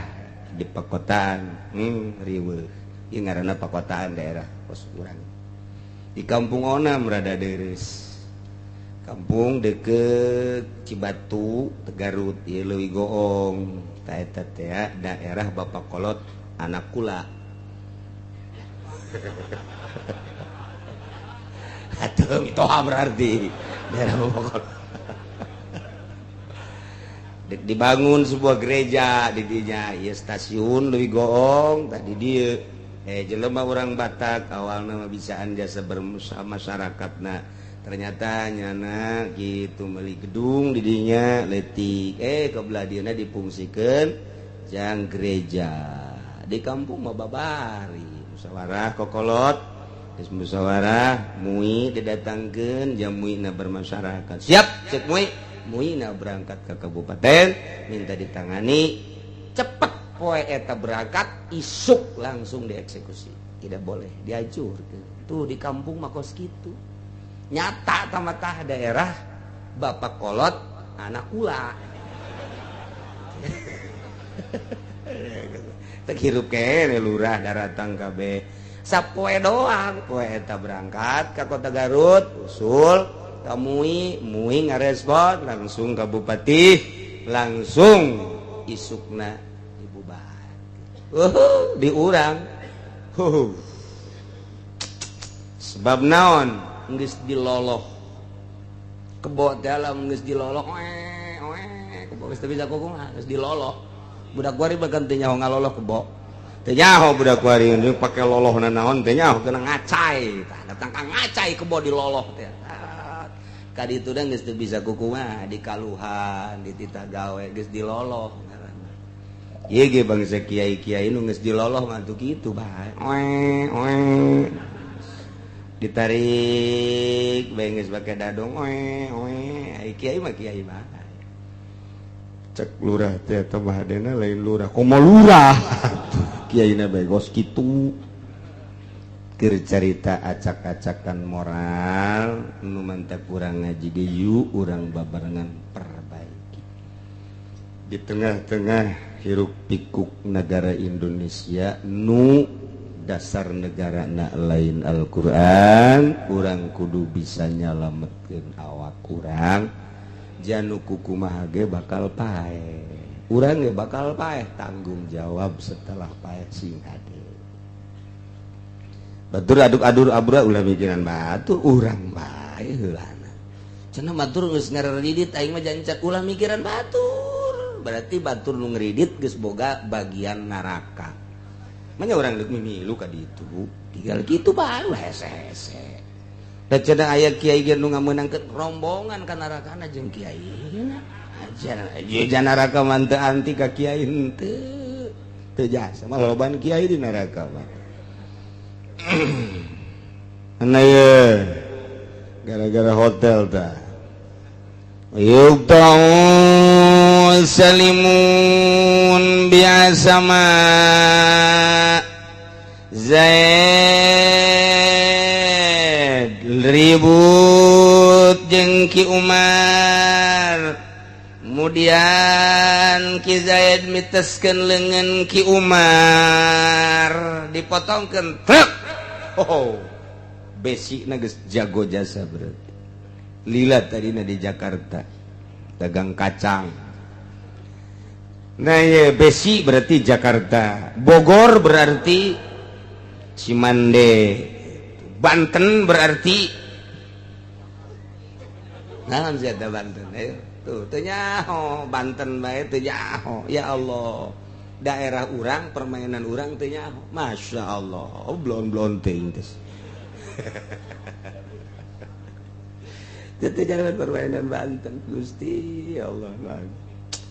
di pakotaan riweuh ieu ngaranna pakotaan daerah kos urang di kampung Onam rada deres kampung deket Cibatu Tegarut ieu leuwih goong ta eta teh daerah Bapak Kolot anak kula atuh mitoha berarti daerah Bapak Kolot dibangun sebuah gereja di dinya ieu stasiun leuwih goong tadi dieu jelema orang Batak awalna bisaan jasa bermasyarakatna ternyata nyana gitu meuli gedung di dinya leutik kebelah dieuna dipungsikeun jang gereja di kampung mah babari musyawarah kokolot geus musyawarah mui didatangkeun jam muina bermasyarakat siap cek muina berangkat ke kabupaten minta ditangani cepet poe eta berangkat isuk langsung dieksekusi tidak boleh diajur tuh di kampung mah kos kitu nyata tamatah daerah Bapak Kolot anak kula teu hirup kene lurah daratang kabeh sapoe doang poe eta berangkat ka kota Garut usul ka mui ngarespon langsung ka bupati langsung isukna di urang sebab naon geus diloloh kebo dalam geus diloloh kebo geus teu bisa kumaha geus diloloh budak gua riba ganti nyaho ngaloloh kebo teu nyaho budak kuariun jeung pake loloh naon teu nyaho kena ngacai datang ka ngacai kebo di loloh teh ka ditu da geus teu bisa kukumaha di kaluhan di titah gawe geus di loloh ngaranna ieu ge bangsa kiai-kiai nu geus di loloh mah tuh kitu bae oe ditarik bae geus pake dadong oe ai kiai mah cek lurah teh eta mah hadena lain lurah komo lurah kiaina bae gos kitu keur carita acak-acakan moral nu mantep urang ngaji ge yu urang babarengan perbaiki di tengah-tengah hiruk pikuk negara Indonesia nu dasar negarana lain Al-Qur'an urang kudu bisa nyalametkeun awak urang janu kukumaha ge bakal paeh urang ge bakal paeh tanggung jawab setelah paeh sing hade batur aduk-aduk abra ulah mikiran batur urang bae heulana cenah batur geus ngareridit aing mah jancat ulah mikiran batur berarti batur nu ngridit geus boga bagian neraka manya urang deuk mimilu ka ditu tinggal kitu bae hese-hese da cenah aya kiai ge nu ngameunangkeun rombongan ka narakana jeung kiai aja neraka mah teu anti ka kiai henteu teu jasa mah loban kiai di neraka mah ana ye gara-gara hotel tah yuqta'u salimun bi'asama Zaid ribut jeung Ki Umar kemudian Ki Zaid miteskeun leungeun Ki Umar dipotongkeun truk besi na geus jago jasa berarti lila tadina di Jakarta dagang kacang nah ya besi berarti Jakarta Bogor berarti Cimande Banten berarti naon sia Banten tuh teu nyaho Banten bae teu nyaho ya Allah daerah urang permainan urang teu nyaho Masya Allah blon-blon teuing geus teu jangan permainan Banten Gusti ya Allah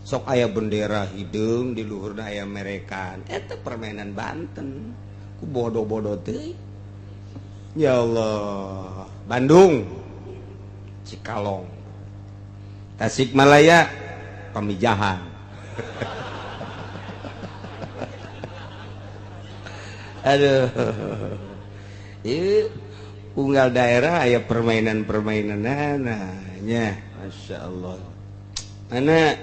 sok aya bendera hideung di luhurna aya merekan eta permainan Banten ku bodoh-bodoh teuing ya Allah Bandung Cikalong Tasikmalaya Pamijahan aduh unggal daerah aya permainan-permainan nya Masya Allah mana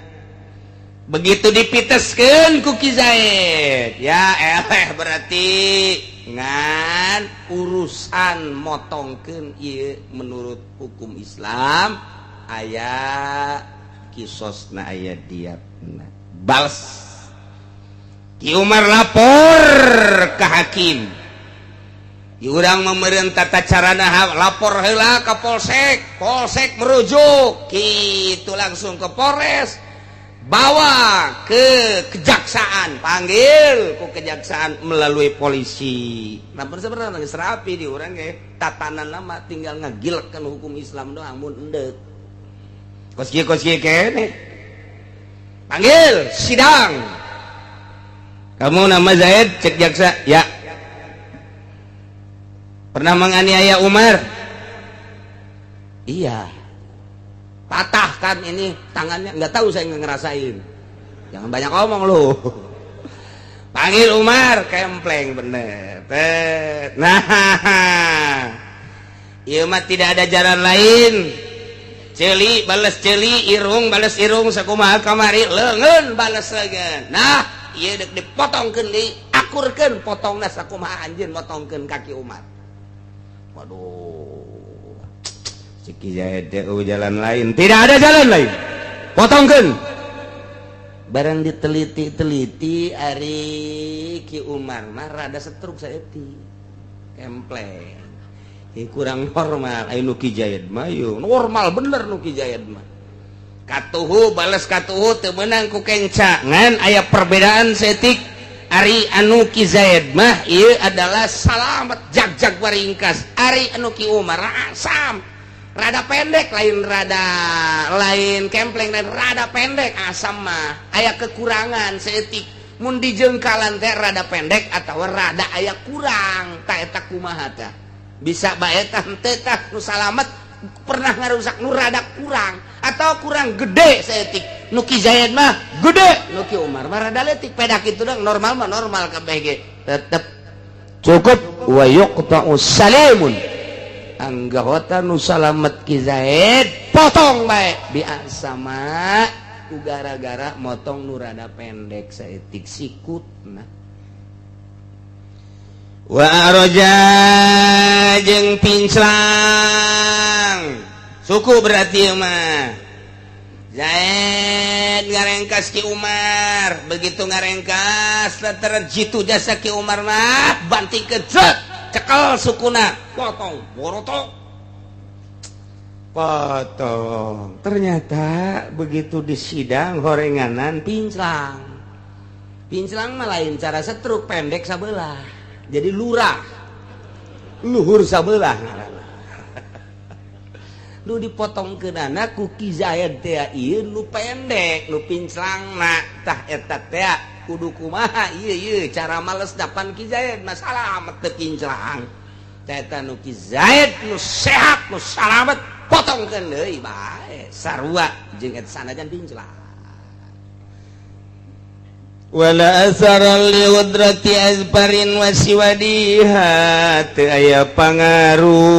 begitu dipiteskeun ku Ki Zaid ya eleh berarti ngan urusan motongkeun ieu menurut hukum Islam aya kisosna aya diatna bals Ki Umar lapor ke hakim urang memeureun tata carana lapor heula ka polsek merujuk kitu langsung ke Polres bawa ke kejaksaan panggil ku kejaksaan melalui polisi nampun sebenarnya geus rapi di urang ge tatanan lama tinggal ngagilkeun hukum Islam doang mun endeuh kos kieu kene panggil sidang kamu nama Zaid cek jaksa ya pernah menganiaya Umar iya patahkan ini tangannya nggak tahu saya nggak ngerasain jangan banyak ngomong lu panggil Umar kempleng bener nah iya mah tidak ada jalan lain celi balas celi irung balas irung sakumaha kamari leungeun balas leungeun nah iya dek dipotongkeun deui akurkeun potongna sakumaha anjeun motongkeun kaki Umar waduh Ki Zaid jalan lain tidak ada jalan lain potongkeun barang diteliti-teliti ari Ki Umar mah rada setruk saeuti kempleng kurang normal aya nu Ki Zaid mah normal bener nu Ki Zaid mah katuhu balas katuhu teu meunang ku kenca ngan aya perbedaan setik Ari anu Ki Zaid mah ieu adalah salamet jag-jag waringkas. Ari anu Ki Umar asam rada pendek lain kempleng dan rada pendek asam mah aya kekurangan seetik mun dijengkalan teh rada pendek atau rada aya kurang ta eta kumaha teh bisa bae tah teu tah nu salamet pernah ngarusak nu rada kurang atau kurang gede seetik nu Ki Zaid mah gede nu Ki Umar mah rada leutik pedak kitu dong normal mah normal kabeh ge tetep cukup wa yuqta'u salimun anggahota nu salamet Ki Zaid potong bae biasa mah ku gara-gara motong nu rada pendek saeutik sikutna wa araja jeung pinclang suku berarti mah Zaid ngarengkas Ki Umar begitu ngarengkas lantaran jitu jasa Ki Umar mah bantikeun cekel sukuna potong ternyata begitu di sidang horenganan pinclang mah lain cara setruk pendek sabelah jadi lurah luhur sabelah lu dipotong ke dana ku Ki Zaid teh ieu nu pendek nu pinclangna tah eta teh kudu kumaha ieu cara males dapan Ki Zaid masalah teu pinclang teh eta nu Ki Zaid nu sehat nu salamet potongkeun deui bae sarua jeung eta sanajan pinclang wala asaran li wadrati azbarin wa siwadiha teu aya pangaruh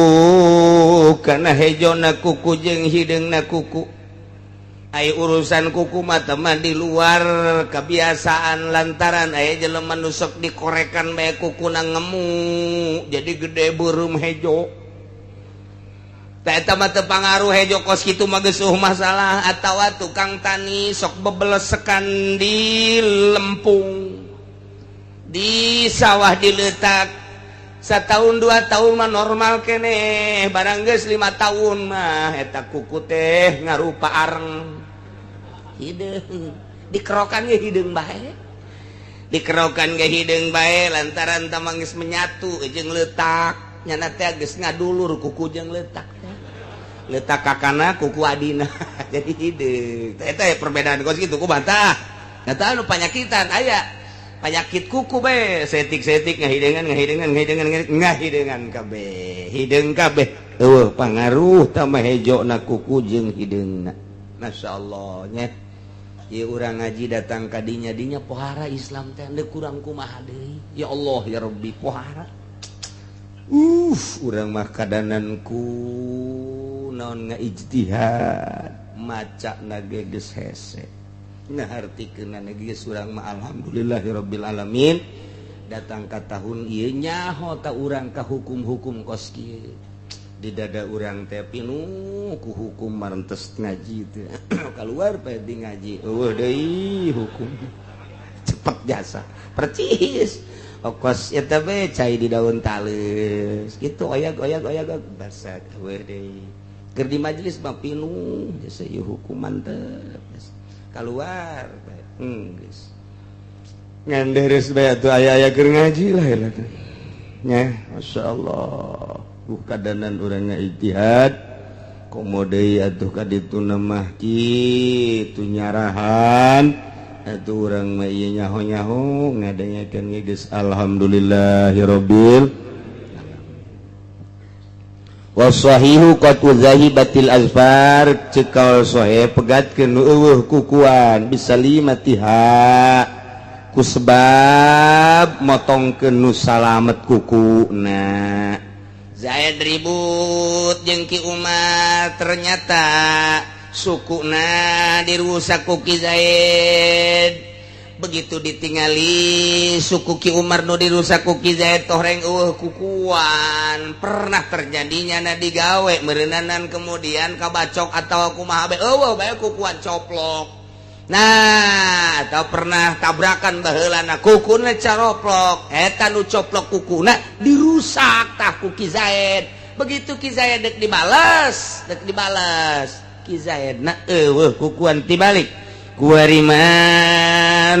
kana hejona kuku jeung hideungna kuku aya urusan kuku mah teman di luar kebiasaan lantaran aya jelema nu sok dikorekan bae kukuna ngemu jadi gede beureum hejo tah eta mah teu pangaruh hejo kos kitu mah geus masalah atawa tukang tani sok bebelesekan di lempung di sawah diletak satahun 2 tahun mah normal keneh barang geus 5 tahun mah eta kuku teh ngarupa areng hideung dikerokan ge hideung bae lantaran tamang geus menyatu jeung letak nyana teh geus ngadulur kuku jeung letak kakana kuku adina jadi hideung eta perbedaan kos kitu kumaha eta anu panyakitan aya penyakit kuku be setik ngahideungan kabeh hideung kabeh eueuh pangaruh tambah hejona kuku jeung hideungna masyaallah nya ieu urang ngaji datang ka dinya pohara Islam teh teu kurang kumaha deui ya Allah ya Rabbi pohara urang mah kadananku naon ngaijtihad macana ge geus hese ngahartikeun geus urang mah alhamdulillahirabbil alamin datang ka tahun ieu nyaho ta urang ka hukum-hukum kos kieu di dada urang teh pinuh ku hukum marentes ngaji teh kaluar pae di ngaji eueuh deui hukum cepet jasa percis okos eta be cai di daun tales kitu oyag basa eueuh deui keur di majelis mah pinuh jasa ieu hukum mantep keluar geus nganderes bae atuh aya-aya keur ngaji lah nya masyaallah kadanan urang ngaijtihad komo deui atuh ka ditu mah kitu nyarahan atuh urang mah ieu nyaho-nyaho ngadengekeun geus alhamdulillahirabbil wasahihu qad zahibatil azfar cekal sahih pegatkeun eueuh kukuan bisalimatiha ku sebab motongkeun nu salamet kukuna Zaid ribut jeung Ki Umar ternyata sukuna dirusak ku Ki Zaid begitu ditingali suku Ki Umar nu dirusak ku Ki Zaid toreng kukuan pernah terjadinya na digawe meureunanan kemudian kabacok atau kumaha bae bae kukuan coplok nah atau pernah tabrakan baheulana kukuna caroplok eta nu coplok kukuna dirusak tah ku Ki Zaid begitu Ki Zaid dek dibales Ki Zaid na kukuan tibalik kuariman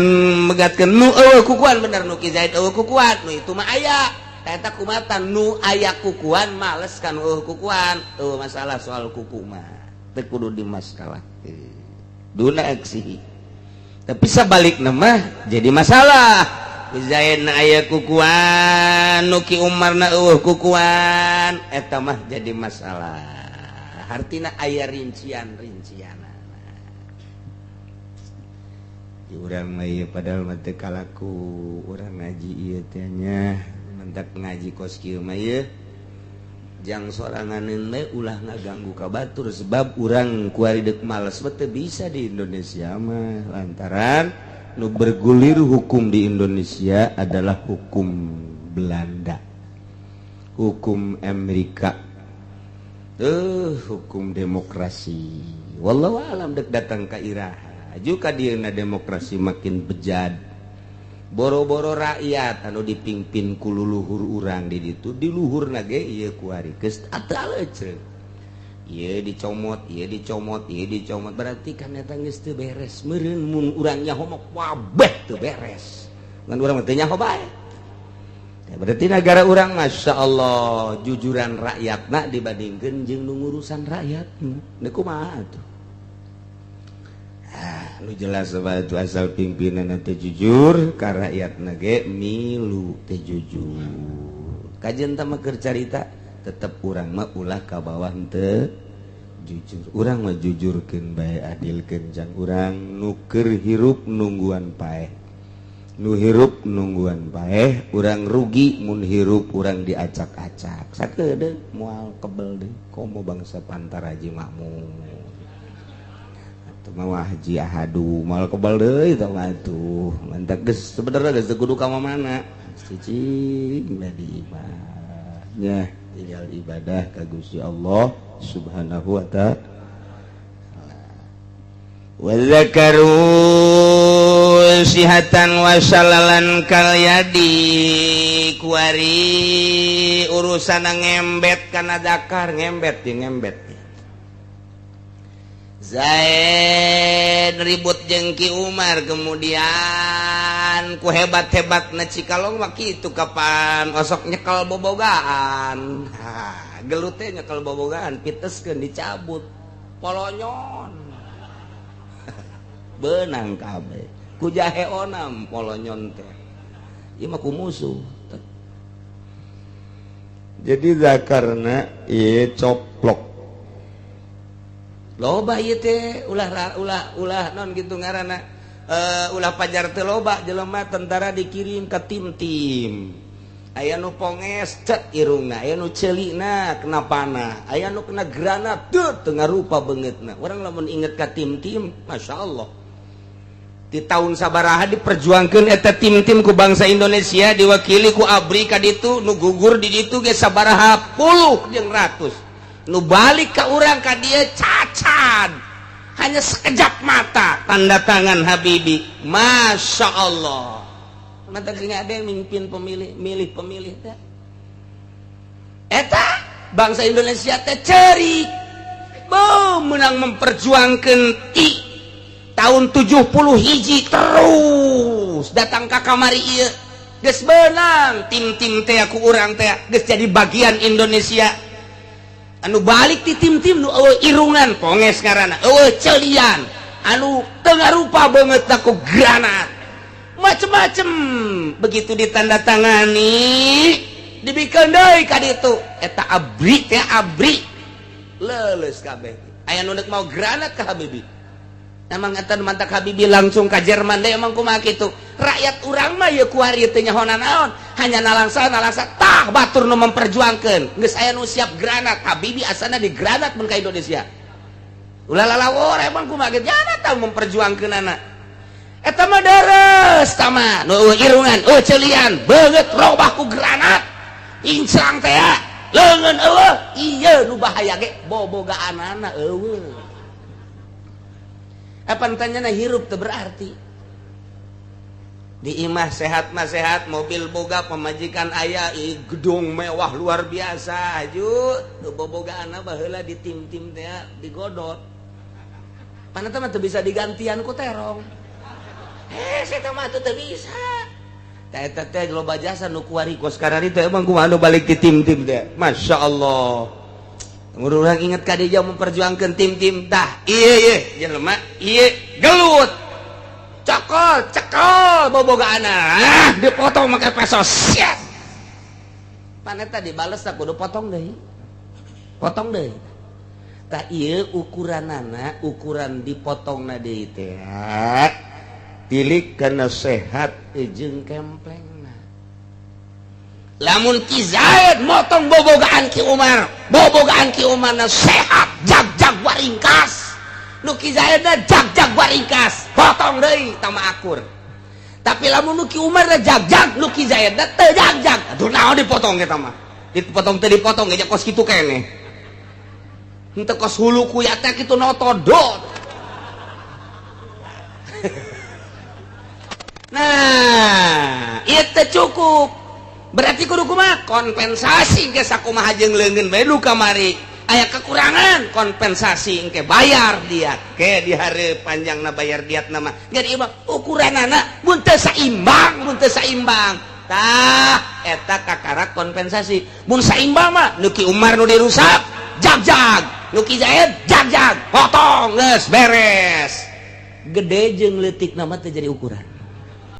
megatkeun nu eueuh kukuan bener nu Ki Zaid eueuh kukuan nu itu mah aya eta kumatan nu aya kukuan males kan eueuh kukuan masalah soal kuku mah teu kudu dimasalahkeun duna aksi tapi sabalikna mah jadi masalah Zaidna aya kukuan nu Ki Umarna eueuh kukuan eta mah jadi masalah artina aya rincian-rincian urang mah ieu padahal mah teu kalaku urang ngaji ieu teh nya mentak ngaji kos kieu mah ieu jang soranganeun mah ulah ngaganggu ka batur sebab urang kuari deuk males mah teu bisa di Indonesia mah lantaran nu bergulir hukum di Indonesia adalah hukum Belanda hukum Amerika hukum demokrasi wallahu alam dek datang ka iraha juga dieuna demokrasi makin bejad boro-boro rakyat anu dipimpin ku luluhur urang di ditu di luhurna ge ieu kuari geus ataleuceun ieu dicomot berarti kan eta geus teu beres meureun mun urang nyaho mah wabeh teu beres ngan urang teh nyaho bae berarti negara urang masyaallah jujuran rakyatna dibandingkeun jeung nu ngurusan rakyatna da kumaha atuh lu jelas sebatu asal pimpinan teh jujur ka rakyatna ge milu teh jujur kajian teh mah keur carita tetep urang mah ulah ka bawah teu jujur urang mah jujurkeun bae adilkeun jang urang nu keur hirup nungguan paeh nu hirup nungguan paeh urang rugi mun hirup urang diacak-acak sakedeung moal kebel deui komo bangsa Pantar Haji Makmun mah Haji Ahadu mal kebal deui tong atuh mantak geus sebenarnya geus kudu ka mana cicing di ibadah tinggal ibadah ka Gusti Allah Subhanahu wa ta'ala wa zakaru sihatan wa salalan kal yadi kuari urusan ngembet kana zakar ngembet Zaid ribut jeung Ki Umar kemudian ku hebat-hebatna cikalong mah kitu kapan osok nyekel bobogaan gelut teh nyekel bobogaan piteskeun dicabut polonyon beunang kabeh ku jahe onam polonyon teh ieu mah ku musuh jadi zakarna ieu coplok loba ieu teh ulah non gitu ngaranna ulah pajar teu loba jelema tentara dikirim ka tim-tim aya nu ponges cet irungna aya nu ceulina kena panah aya nu kena granat teu ngarupa beungeutna urang lamun inget ka tim-tim masyaallah di tahun sabaraha diperjuangkeun eta tim-tim ku bangsa Indonesia diwakili ku ABRI ka ditu nu gugur di ditu ge sabaraha puluh jeung ratus nu balik ke urang ka dia cacat hanya sekejap mata tanda tangan Habibi Masya Allah mata gini ada yang mimpin milih pemilih teh eta bangsa Indonesia teh cerik menang memperjuangkan tahun 70 hiji terus datang ke kamari ieu geus benang tim-tim teh ku urang teh geus jadi bagian Indonesia anu balik di tim-tim nu eueuh irungan ponges ngaranna eueuh celian anu teu ngarupa beungeutna ku granat macem-macem begitu ditandatangani dibikeun deui ka ditu eta ABRI teh ABRI leuleus kabeh aya nu mau granat ka Habibi emang eta mantak Habibi langsung ka Jerman deh emang kumaha kitu rakyat urang mah ieu kuari teh nyaho naon hanya nalangsa tah batur nu memperjuangkeun geus aya nu siap granat Habibi asana di granat mun ka Indonesia ulah lalawor emang kumaha kitu nya tah memperjuangkeunana eta mah deres tah mah nu irungan ceuliean beungeut robah ku granat incang teh leungeun eueuh ieu nu bahaya ge bobogaanana eueuh apa tanyana hirup teu berarti di imah sehat mah sehat mobil boga pemajikan aya gedung mewah luar biasa aju teu bobogaanna baheula di tim-tim teh digodot Mana teh mah teu bisa digantian ku terong. Saya mah teu bisa. Eta teh loba jasa nu kuarikos karari teh emang kumaha nu balik ti tim-tim teh. Masya Allah. Urang inget ka dia memperjuangkan tim-tim tah. Ieu jelema ieu gelut. Cekol bobogaana. Dipotong make pesos. Siap. Paneta dibales tak kudu potong deui. Potong deui. Tah ieu ukuranana, ukuran dipotongna deui teh. Tilik kana sehat jeung kemplengna. Lamun Ki Zaid motong bobogaan Ki Umar, bobogaan Ki Umar na sehat, jag-jag waringkas. Nu Ki Zaid na jag-jag waringkas, potong deui tama akur. Tapi lamun nu Ki Umar na jag-jag, nu Ki Zaid na teu jag-jag. Atuh naon dipotong eta mah? Dipotong teh dipotong geus kos kitu keneh. Henteu kos hulu kuya teh kitu notodot. Nah, itu cukup. Berarti kudu kumaha? Kompensasi ge sakumaha jeung leungeun bae nu kamari. Aya kekurangan, kompensasi engke bayar diat. Ke di hareup panjangna bayar diat nama. Jadi imah ukuranana mun teu saimbang, Tah, eta kakara kompensasi. Mun saimbang mah nu Ki Umar nu dirusak, jag-jag. Nu Ki Zaid, jag-jag. Potong geus beres. Gede jeung leutik nama teh jadi ukuran.